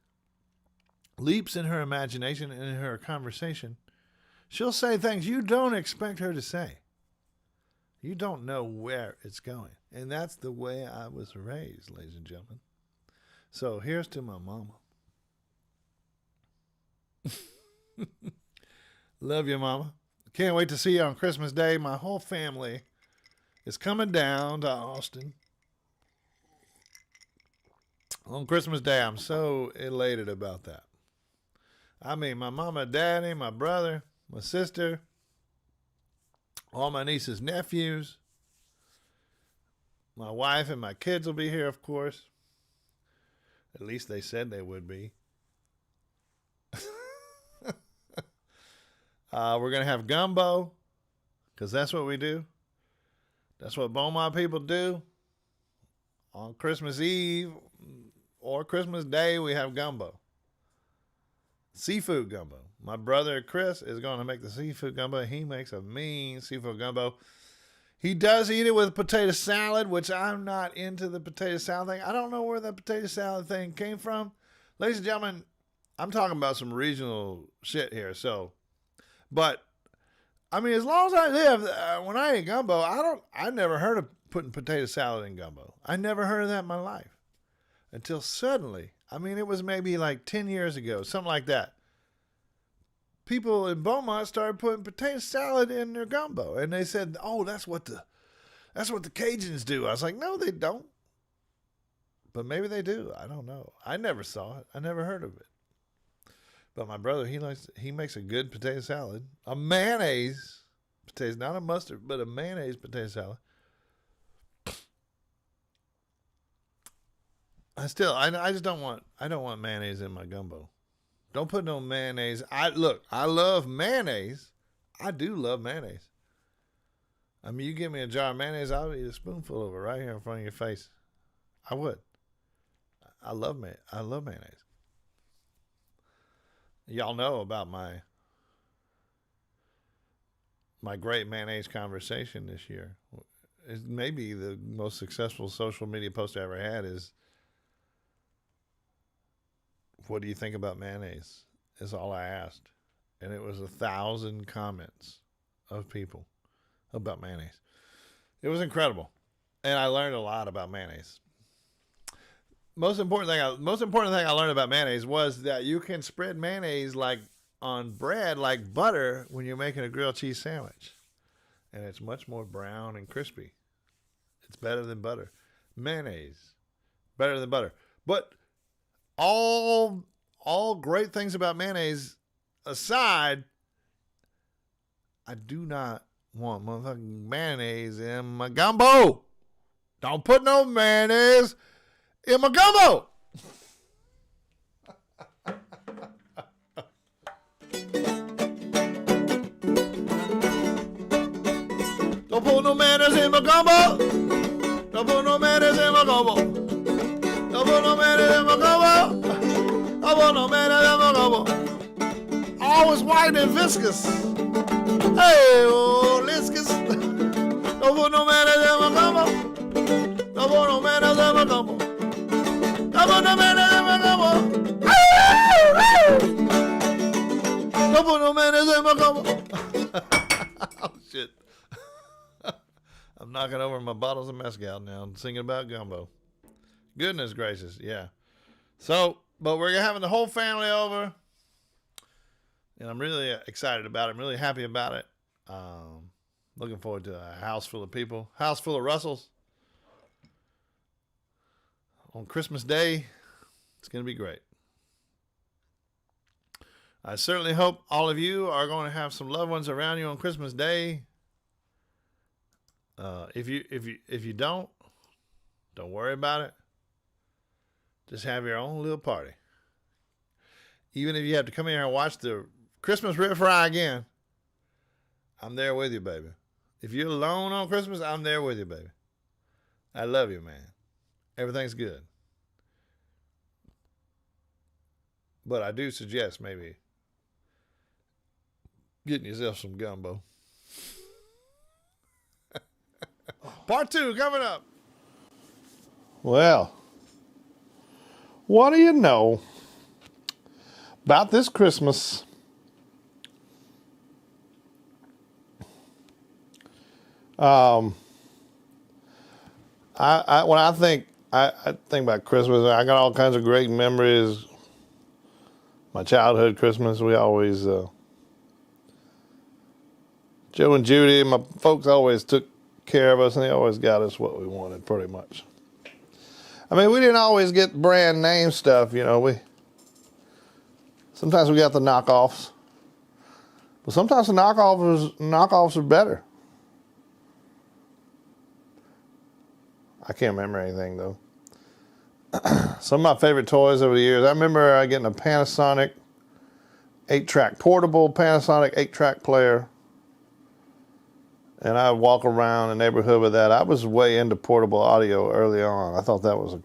leaps in her imagination and in her conversation. She'll say things you don't expect her to say. You don't know where it's going. And that's the way I was raised, ladies and gentlemen. So here's to my mama. Love you, mama. Can't wait to see you on Christmas Day. My whole family is coming down to Austin on Christmas Day. I'm so elated about that. I mean, my mama, daddy, my brother, my sister, all my nieces, nephews, my wife and my kids will be here, of course. At least they said they would be. We're going to have gumbo, because that's what we do. That's what Beaumont people do. On Christmas Eve or Christmas Day, we have gumbo. Seafood gumbo. My brother Chris is going to make the seafood gumbo. He makes a mean seafood gumbo. He does eat it with potato salad, which I'm not into the potato salad thing. I don't know where the potato salad thing came from. Ladies and gentlemen, I'm talking about some regional shit here. So, but I mean, as long as I live, when I eat gumbo, I've never heard of putting potato salad in gumbo. I never heard of that in my life until suddenly. I mean, it was maybe like 10 years ago, something like that. People in Beaumont started putting potato salad in their gumbo, and they said, "Oh, that's what the Cajuns do." I was like, "No, they don't." But maybe they do. I don't know. I never saw it. I never heard of it. But my brother, he makes a good potato salad, a mayonnaise potato, not a mustard, but a mayonnaise potato salad. I just don't want mayonnaise in my gumbo. Don't put no mayonnaise. I love mayonnaise. I do love mayonnaise. I mean, you give me a jar of mayonnaise, I'll eat a spoonful of it right here in front of your face. I would. I love mayonnaise. Y'all know about my great mayonnaise conversation this year. It's maybe the most successful social media post I ever had is, "What do you think about mayonnaise?" is all I asked. And it was 1,000 comments of people. about mayonnaise. It was incredible, and I learned a lot about mayonnaise. Most important thing I learned about mayonnaise was that you can spread mayonnaise like on bread like butter when you're making a grilled cheese sandwich, and it's much more brown and crispy. It's better than butter. Mayonnaise, better than butter. But all great things about mayonnaise aside, I do not want motherfucking mayonnaise in my gumbo. Don't put no mayonnaise in my gumbo. Don't put no mayonnaise in my gumbo. Don't put no mayonnaise in my gumbo. Don't put no mayonnaise in my gumbo. Don't put no mayonnaise in my gumbo. Always white and viscous. Hey, oh, viscous. Don't put no mayonnaise in my gumbo. Don't put no mayonnaise in my gumbo. Don't put no mayonnaise in my gumbo. Don't put no mayonnaise in my gumbo. Oh, shit. I'm knocking over my bottles of mezcal now and singing about gumbo. Goodness gracious, yeah. So, but we're having the whole family over, and I'm really excited about it. I'm really happy about it. Looking forward to a house full of people, house full of Russells on Christmas Day. It's going to be great. I certainly hope all of you are going to have some loved ones around you on Christmas Day. If you don't worry about it. Just have your own little party. Even if you have to come in here and watch the Christmas Ribfry again, I'm there with you, baby. If you're alone on Christmas, I'm there with you, baby. I love you, man. Everything's good. But I do suggest maybe getting yourself some gumbo. Part 2 coming up. Well, what do you know about this Christmas? When I think about Christmas, I got all kinds of great memories. My childhood Christmas, we always, Joe and Judy, my folks always took care of us, and they always got us what we wanted, pretty much. I mean, we didn't always get brand name stuff, you know. Sometimes we got the knockoffs, but sometimes the knockoffs are better. I can't remember anything though. Some of my favorite toys over the years. I remember getting a Panasonic 8-track, portable Panasonic 8-track player. And I walk around the neighborhood with that. I was way into portable audio early on. I thought that was a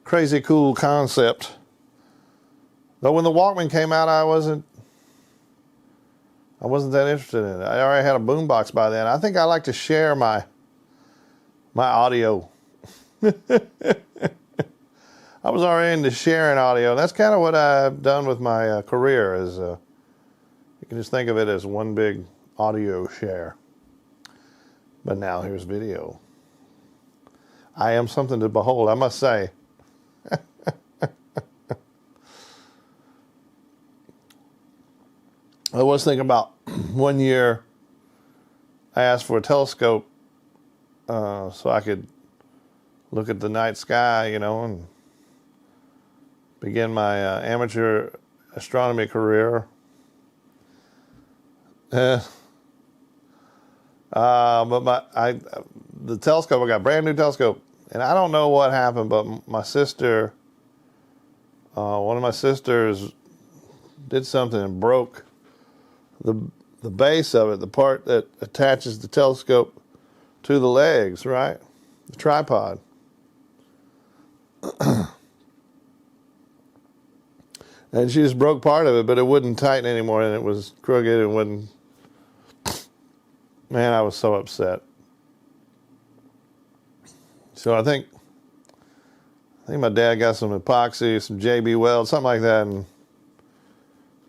crazy cool concept. But when the Walkman came out, I wasn't that interested in it. I already had a boombox by then. I think I like to share my audio. I was already into sharing audio. That's kind of what I've done with my career. Is you can just think of it as one big audio share. But now here's video. I am something to behold, I must say. I was thinking about one year I asked for a telescope so I could look at the night sky, you know, and begin my amateur astronomy career. But the telescope, I got a brand new telescope, and I don't know what happened, but my sister, one of my sisters did something and broke the base of it, the part that attaches the telescope to the legs, right? The tripod. And she just broke part of it, but it wouldn't tighten anymore, and it was crooked and wouldn't. Man, I was so upset. So I think my dad got some epoxy, some JB Weld, something like that, and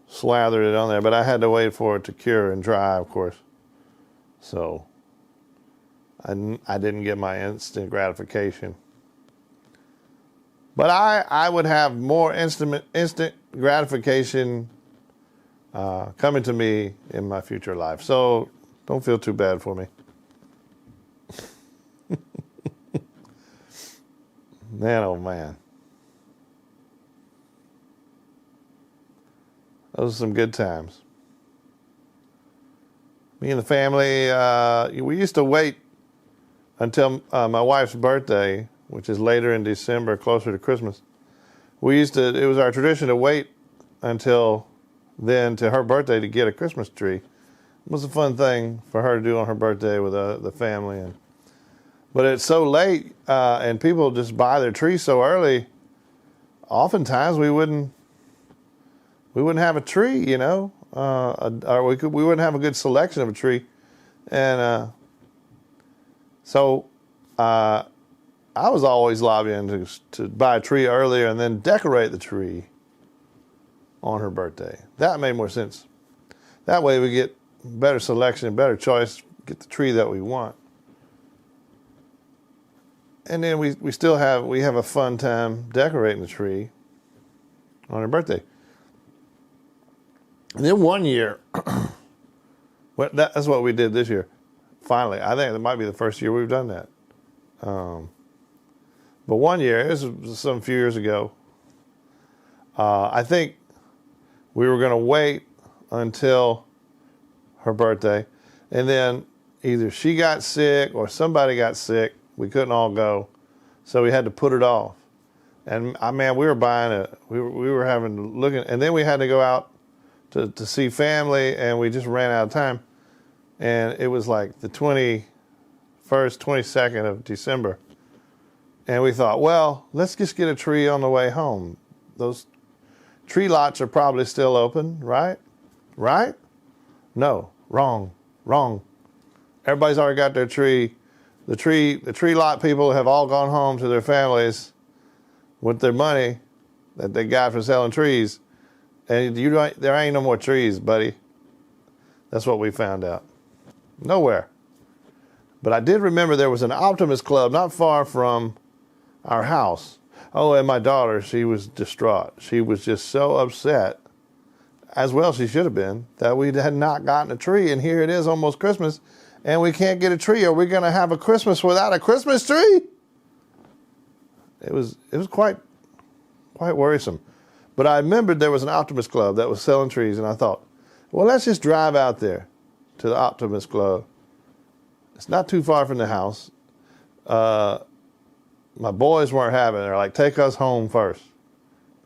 slathered it on there. But I had to wait for it to cure and dry, of course. So I didn't get my instant gratification. But I would have more instant gratification coming to me in my future life. So don't feel too bad for me. Man, oh man. Those are some good times. Me and the family, we used to wait until my wife's birthday, which is later in December, closer to Christmas. It was our tradition to wait until then to her birthday to get a Christmas tree. It was a fun thing for her to do on her birthday with the family. But it's so late, and people just buy their trees so early. Oftentimes we wouldn't have a tree, you know, or we wouldn't have a good selection of a tree, and so I was always lobbying to buy a tree earlier and then decorate the tree on her birthday. That made more sense. That way we get better selection, better choice, get the tree that we want. And then we have a fun time decorating the tree on her birthday. And then one year, that's what we did this year. Finally, I think it might be the first year we've done that. But one year, this was some few years ago, I think we were going to wait until her birthday, and then either she got sick or somebody got sick. We couldn't all go, so we had to put it off. And we were buying we were looking, and then we had to go out to see family, and we just ran out of time. And it was like the 21st, 22nd of December. And we thought, well, let's just get a tree on the way home. Those tree lots are probably still open, right? Right? No, wrong. Everybody's already got their tree. The tree lot people have all gone home to their families with their money that they got for selling trees. And there ain't no more trees, buddy. That's what we found out. Nowhere. But I did remember there was an Optimist Club not far from our house. Oh, and my daughter, she was distraught. She was just so upset, as well she should have been, that we had not gotten a tree. And here it is, almost Christmas, and we can't get a tree. Are we going to have a Christmas without a Christmas tree? It was quite worrisome. But I remembered there was an Optimist Club that was selling trees, and I thought, well, let's just drive out there to the Optimist Club. It's not too far from the house. My boys weren't having it. They're like, take us home first.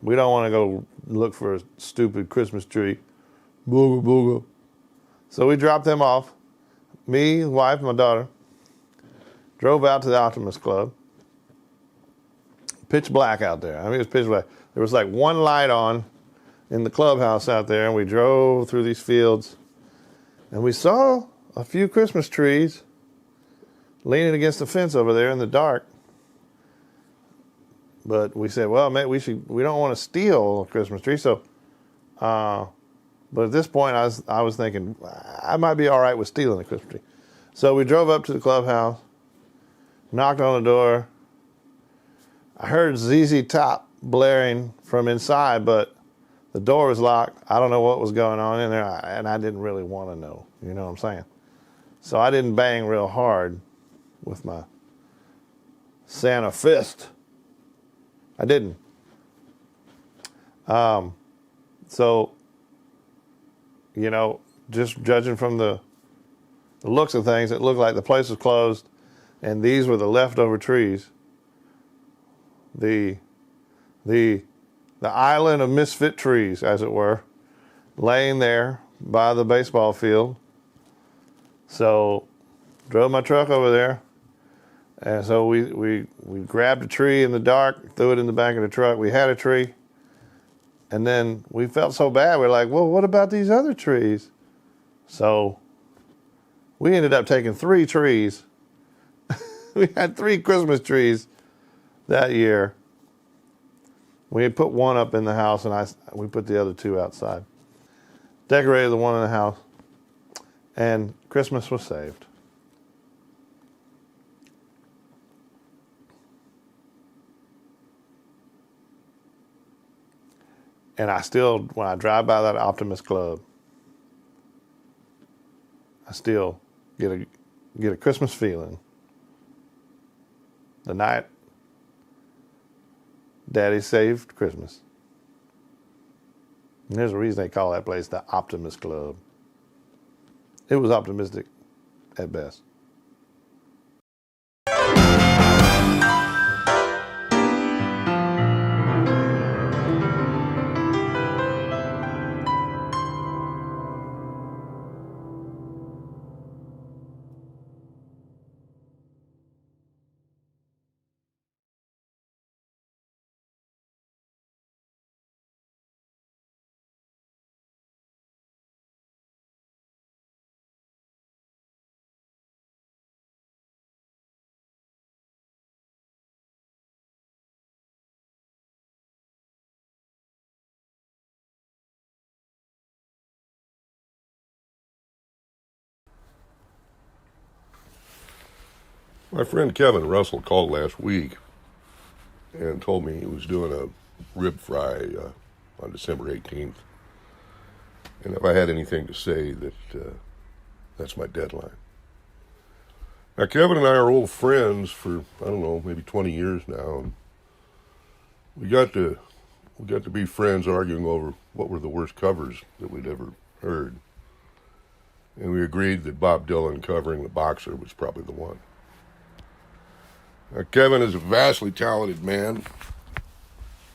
We don't want to go look for a stupid Christmas tree. Booga, booga. So we dropped them off. Me, the wife, my daughter, drove out to the Optimist Club. Pitch black out there. I mean, it was pitch black. There was like one light on in the clubhouse out there, and we drove through these fields, and we saw a few Christmas trees leaning against the fence over there in the dark. But we said, well, man, we don't want to steal a Christmas tree. So, but at this point, I was thinking I might be all right with stealing a Christmas tree. So we drove up to the clubhouse, knocked on the door. I heard ZZ Top blaring from inside, but the door was locked. I don't know what was going on in there, and I didn't really want to know. You know what I'm saying? So I didn't bang real hard with my Santa fist. I didn't. So, you know, just judging from the looks of things, it looked like the place was closed, and these were the leftover trees. The island of misfit trees, as it were, laying there by the baseball field. So, drove my truck over there. And so we grabbed a tree in the dark, threw it in the back of the truck. We had a tree. And then we felt so bad. We're like, well, what about these other trees? So we ended up taking 3 trees. We had 3 Christmas trees that year. We had put one up in the house, and we put the other 2 outside. Decorated the one in the house. And Christmas was saved. And I still, when I drive by that Optimist Club, I still get a Christmas feeling. The night Daddy saved Christmas. And there's a reason they call that place the Optimist Club. It was optimistic at best. My friend Kevin-Russell called last week and told me he was doing a Ribfry on December 18th. And if I had anything to say, that's my deadline. Now, Kevin and I are old friends for, I don't know, maybe 20 years now. And we got to be friends arguing over what were the worst covers that we'd ever heard. And we agreed that Bob Dylan covering The Boxer was probably the one. Kevin is a vastly talented man,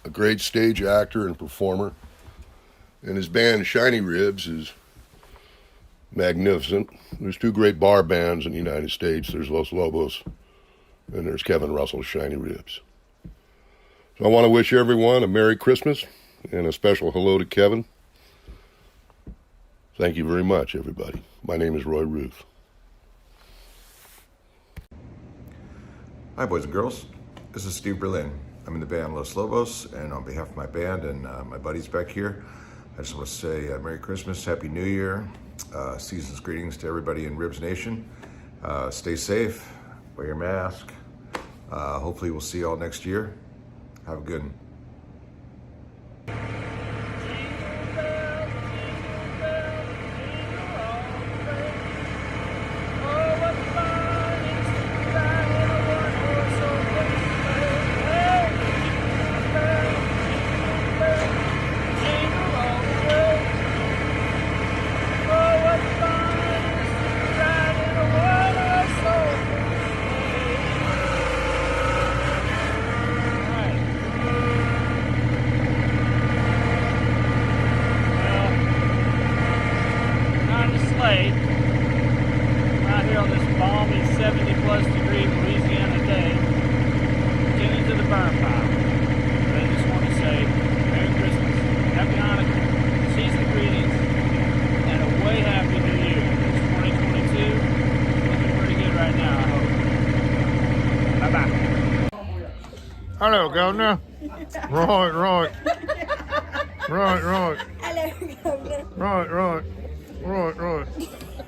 a great stage actor and performer, and his band Shiny Ribs is magnificent. There's two great bar bands in the United States. There's Los Lobos, and there's Kevin-Russell's Shiny Ribs. So I want to wish everyone a Merry Christmas and a special hello to Kevin. Thank you very much, everybody. My name is Roy Ruth. Hi, boys and girls. This is Steve Berlin. I'm in the band Los Lobos, and on behalf of my band and my buddies back here, I just want to say Merry Christmas, Happy New Year, season's greetings to everybody in Ribs Nation. Stay safe, wear your mask. Hopefully we'll see you all next year. Have a good one. Hello, Governor. Right. Hello, Governor. Right.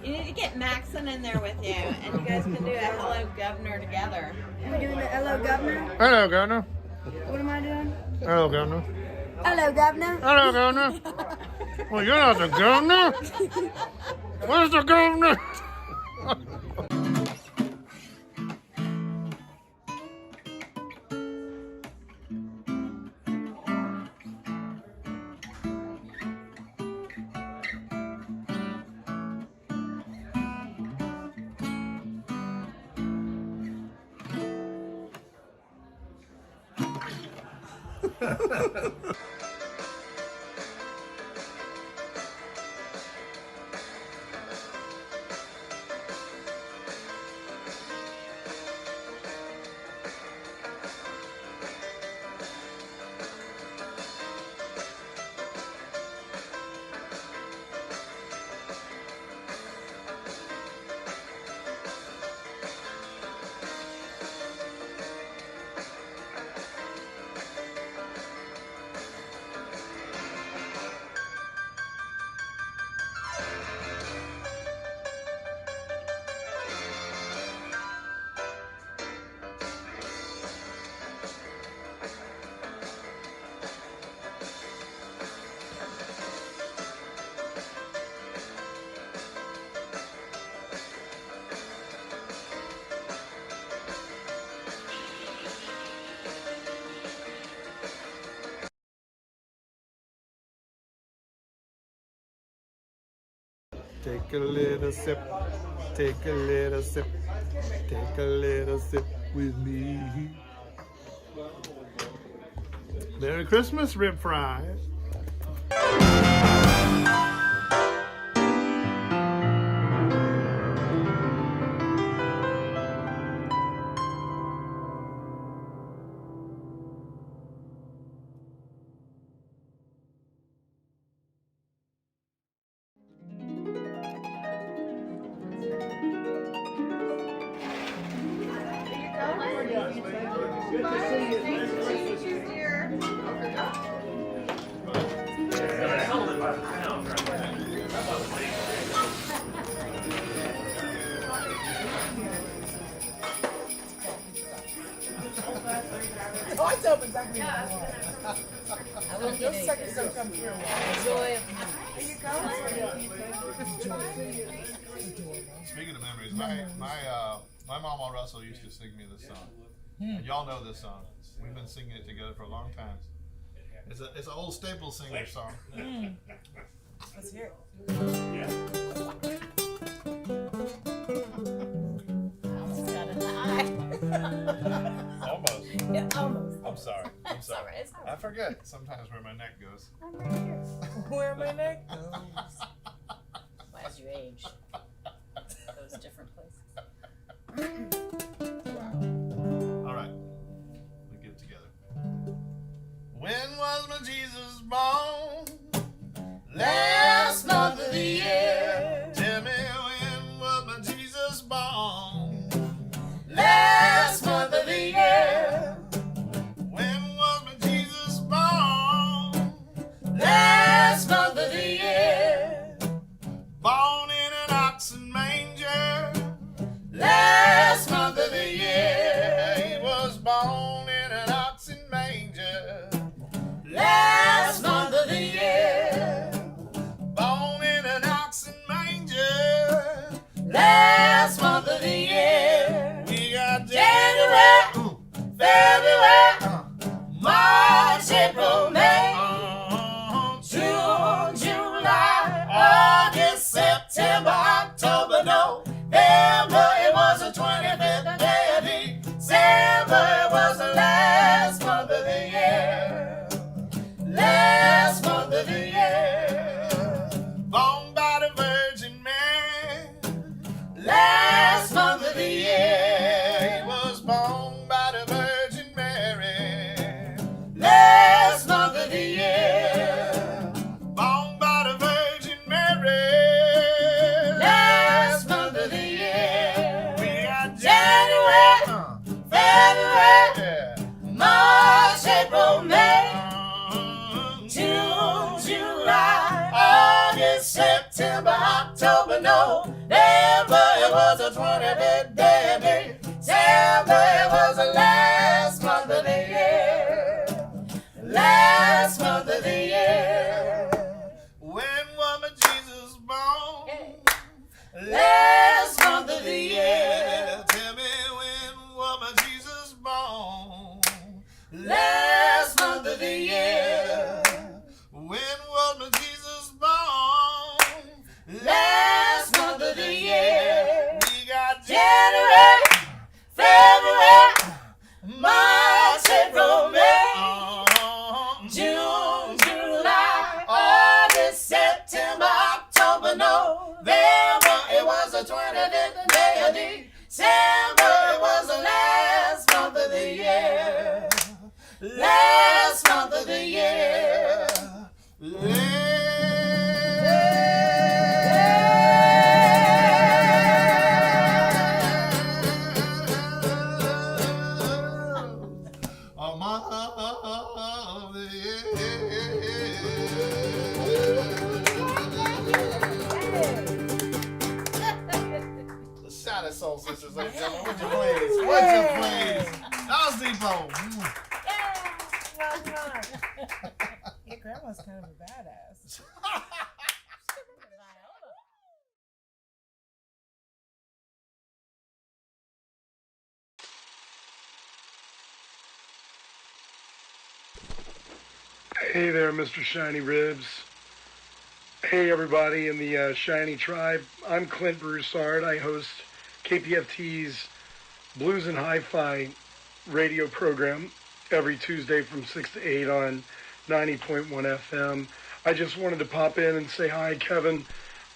You need to get Maxon in there with you, and you guys can do a Hello Governor together. Are we doing the Hello Governor? Hello, Governor. What am I doing? Hello, Governor. Hello, Governor. Hello, Governor. Well, you're not the governor. Where's the governor? Take a little sip, take a little sip, take a little sip with me. Merry Christmas, Ribfry. Good to see you. Nice to meet you, dear. Oh, it's open. Exactly. I will those seconds don't come through. Joy of There you go. Speaking of memories, my mama Russell used to sing me this song. And y'all know this song. We've been singing it together for a long time. It's an old staple singer song. Let's hear it. Almost got in the eye. Almost. Yeah, almost. I'm sorry. I'm It's all sorry. right, it's all right. I forget sometimes where my neck goes. I'm right here. Where my neck goes. Well, as you age, it goes different places. All right. We get together. When was my Jesus born? Last month of the year. Tell me when was my Jesus born? Last month of the year. When was my Jesus born? Last month of the year. Born in an oxen manger. Last month of the year. He was born in an oxen manger. Last month of the year. Born in an oxen manger. Last month of the year. We got January, February, March, April, May, June, July, August, September, October, November. It was the 25th day of December. It was the last month of the year. Last month of the year. Born by the Virgin Mary. Last month of the year. He was born by the Virgin Mary. Last month of the year. Born by the Virgin Mary. Last month of the year. We got January, February, March, April, May, June, July, August, September, October, November. It was the 25th day of December. It was the last month of the year. Last month of the year. When was my Jesus born? Last month of the year. Tell me when was my Jesus born? Last month of the year. When was my Jesus born? Last month of the year. We got January, February, March, April, May, June, July, August, September, October, November. It was the 25th day of December. It was the last month of the year. Last month of the year. The Shadow Soul Sisters, ladies and gentlemen. Would you please? Would you please? That was Depot. Your grandma's kind of a badass. Hey there, Mr. Shiny Ribs. Hey everybody in the Shiny Tribe. I'm Clint Broussard. I host KPFT's Blues and Hi-Fi radio program every Tuesday from 6 to 8 on 90.1 FM. I just wanted to pop in and say hi, Kevin.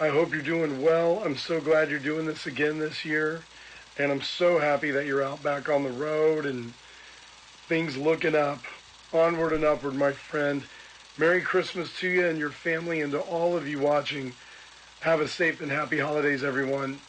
I hope you're doing well. I'm so glad you're doing this again this year. And I'm so happy that you're out back on the road and things looking up. Onward and upward, my friend. Merry Christmas to you and your family, and to all of you watching. Have a safe and happy holidays, everyone.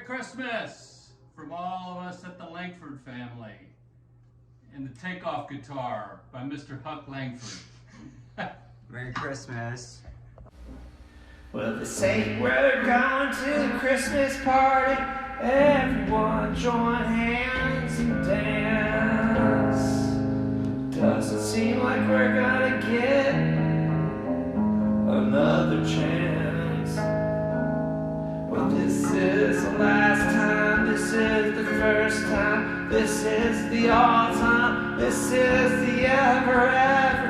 Christmas from all of us at the Langford family. And the takeoff guitar by Mr. Huck Langford. Merry Christmas. Well, they say we're going to the Christmas party. Everyone join hands and dance. Doesn't seem like we're gonna get another chance. Well, this is the last time, this is the first time, this is the all-time, this is the ever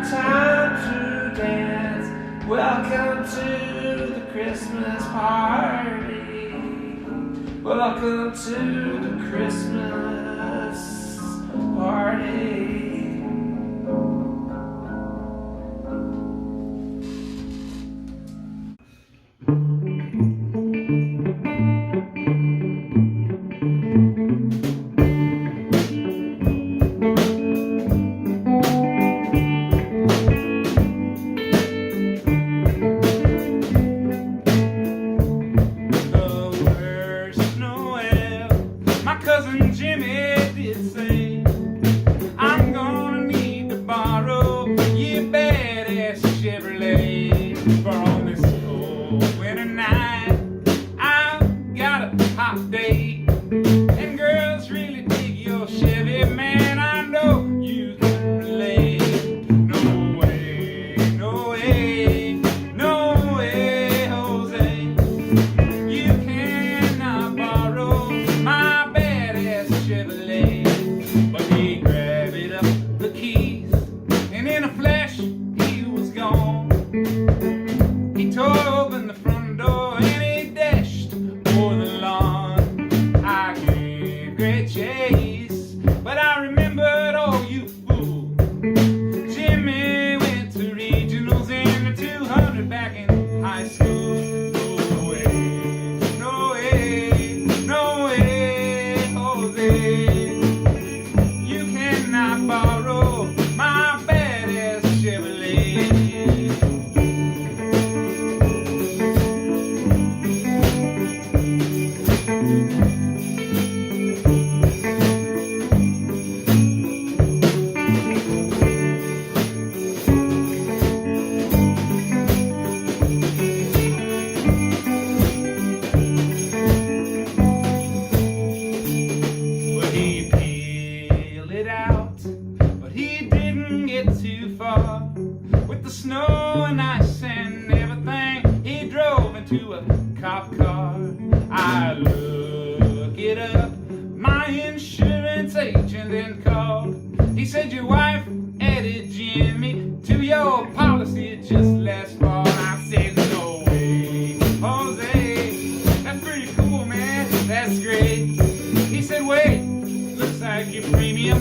time to dance. Welcome to the Christmas party. Welcome to the Christmas party.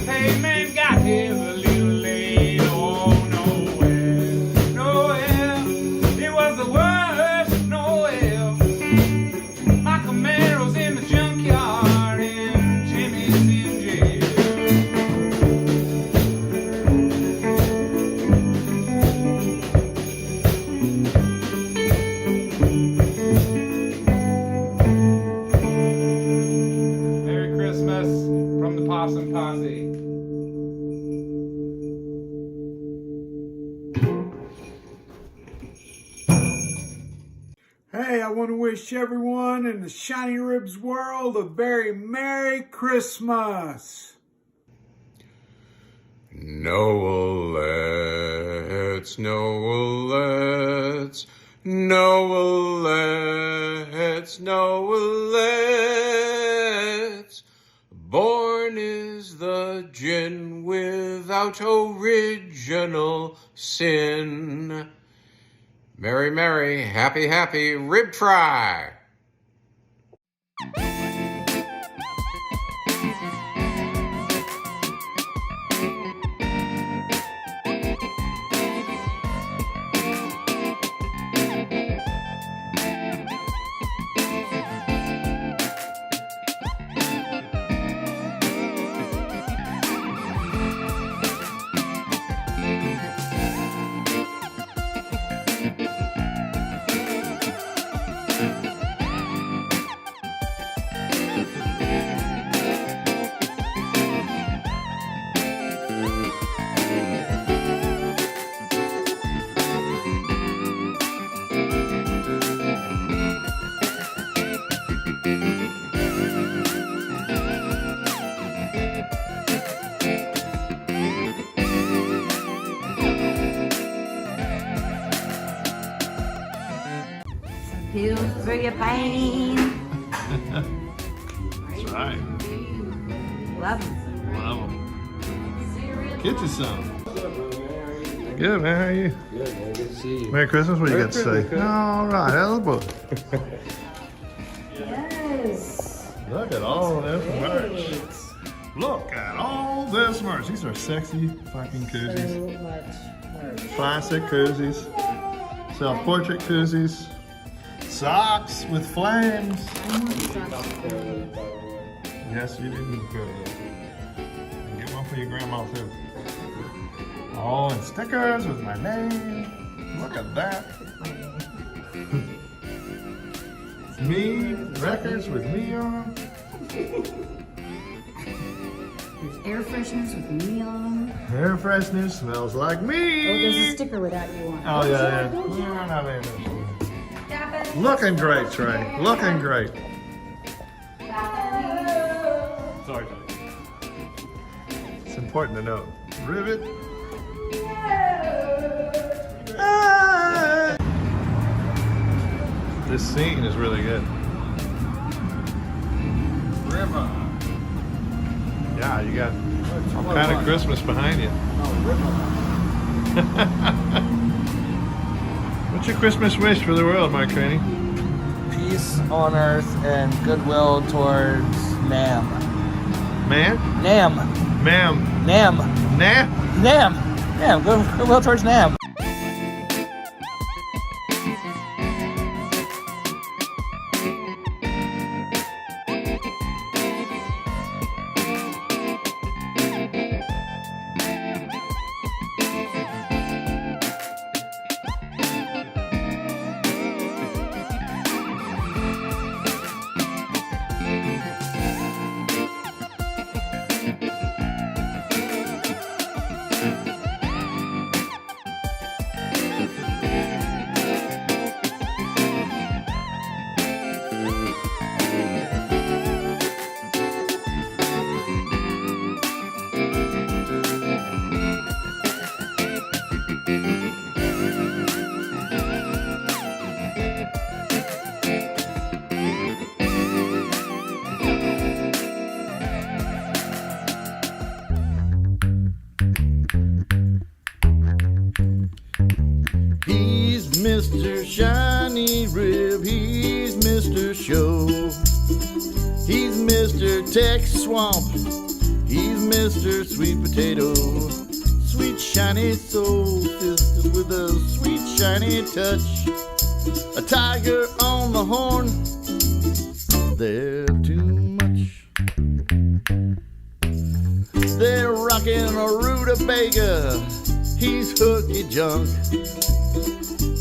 Payment got here a little late. Oh, nowhere, nowhere. Hey, I want to wish everyone in the Shiny Ribs world a very Merry Christmas. Noelets, Noelets, Noelets, Noelets. Born is the gin without original sin. Merry, merry, happy, happy, Ribfry. Pills for your pain. That's right. Love them. Love them. Get you some. Good, man. How are you? Good, man. Good to see you. Merry Christmas. What do you got to Merry say? Christmas. All right. How's the book? Yes. Look at all this merch. Look at all this merch. These are sexy fucking koozies. So much merch. Classic koozies. Self-portrait koozies. Socks with flames. Yes, you did good. And get one for your grandma too. Oh, and stickers with my name. Look at that. It's me, records with me on. There's air fresheners with me on them. Air freshener smells like me. Oh, there's a sticker without you on it. Oh, yeah. Looking great, Trey. Looking great. Sorry, Tony. It's important to know. Rivet. This scene is really good. River. Yeah, you got all kind of Christmas behind you. What's your Christmas wish for the world, Mark Craney? Peace on earth and goodwill towards Nam. Man? Nam. Ma'am. Nam. Nam? Nam. Nam. Goodwill towards Nam. He's Mr. Shiny Rib, he's Mr. Show. He's Mr. Tex Swamp, he's Mr. Sweet Potato. Sweet shiny soul fisted with a sweet shiny touch. A tiger on the horn, they're too much. They're rocking a rutabaga, he's hooky junk.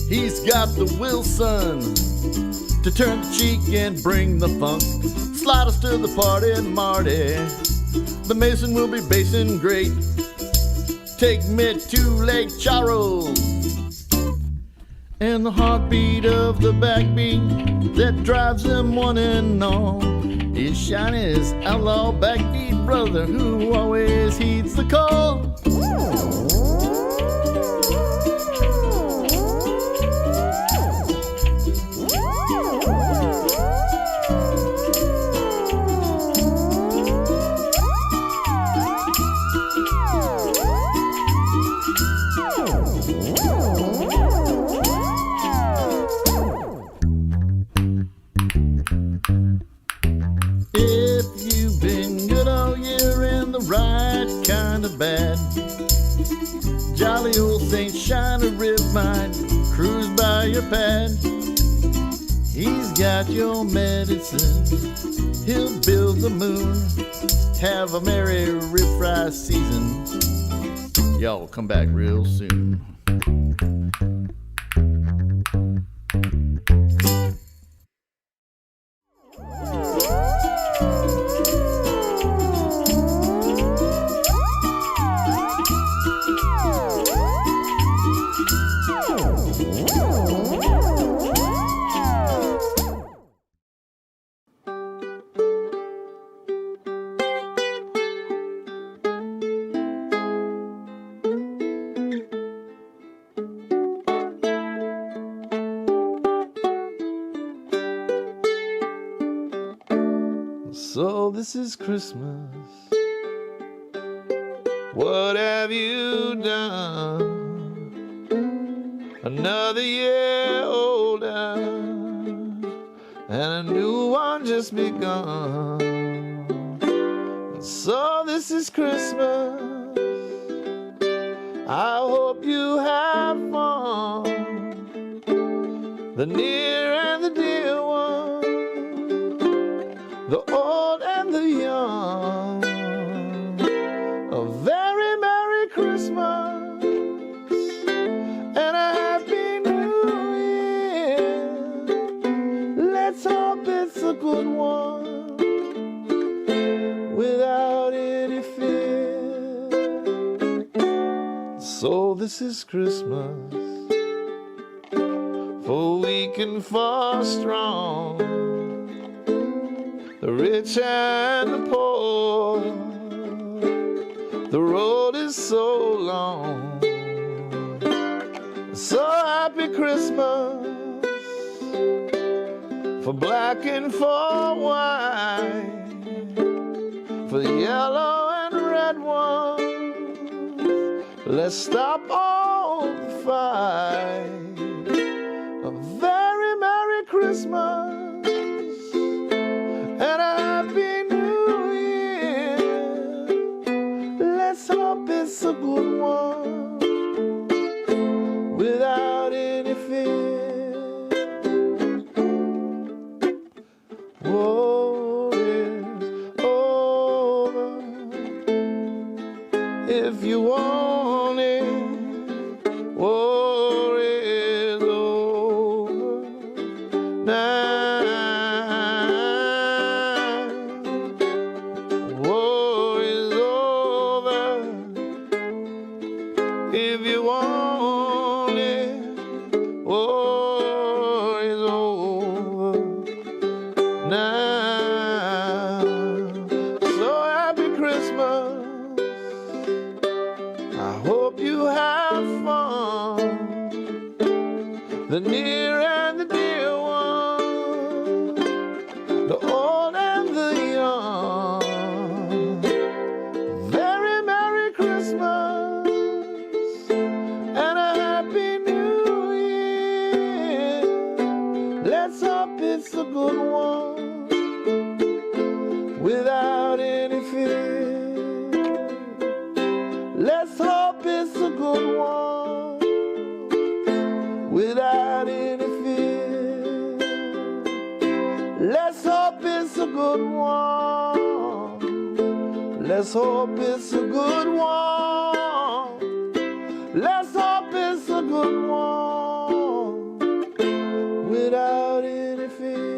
He's got the Wilson to turn the cheek and bring the funk. Slide us to the party, Marty. The Mason will be basing great. Take me to Lake Charles. and the heartbeat of the backbeat that drives them one and all is Shiny's outlaw backbeat brother who always heeds the call. If you've been good all year and the right kind of bad, jolly old St. Shiner Rib might cruise by your pad. He's got your medicine, he'll build the moon. Have a merry Ribfry season. Y'all come back real soon. So this is Christmas. What have you done? Another year older and a new one just begun. So this is Christmas. I hope you have fun. The near and the dear one, the old and the young. A very Merry Christmas and a Happy New Year. Let's hope it's a good one without any fear. So this is Christmas, for weak and for strong, the rich and the poor. The road is so long. So happy Christmas for black and for white, for the yellow and red ones. Let's stop all the fight. A very Merry Christmas and a Happy New Year. Let's hope it's a good one without any fear. War is over if you want it. War is over now. War is over if you want it. War is over now. So happy Christmas. I hope you have fun. The near and the dear one, the old and the young. Very Merry Christmas and a Happy New Year. Let's hope it's a good one without any fear. Let's hope it's a good one without any fear. Let's hope it's a good one. Let's hope it's a good one. Let's hope it's a good one without any fear.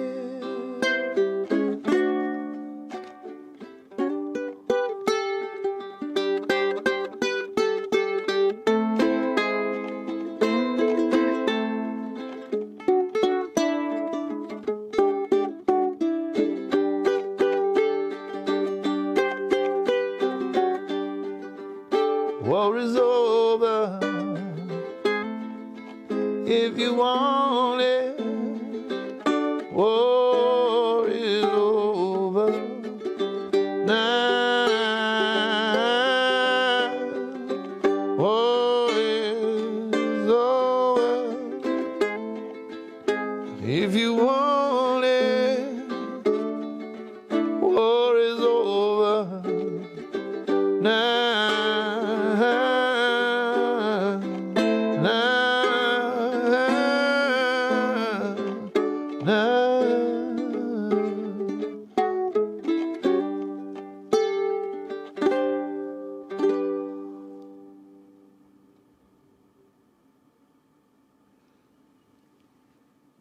war is over now. War is over. If you want it, war is over now.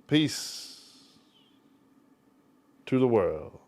Peace to the world.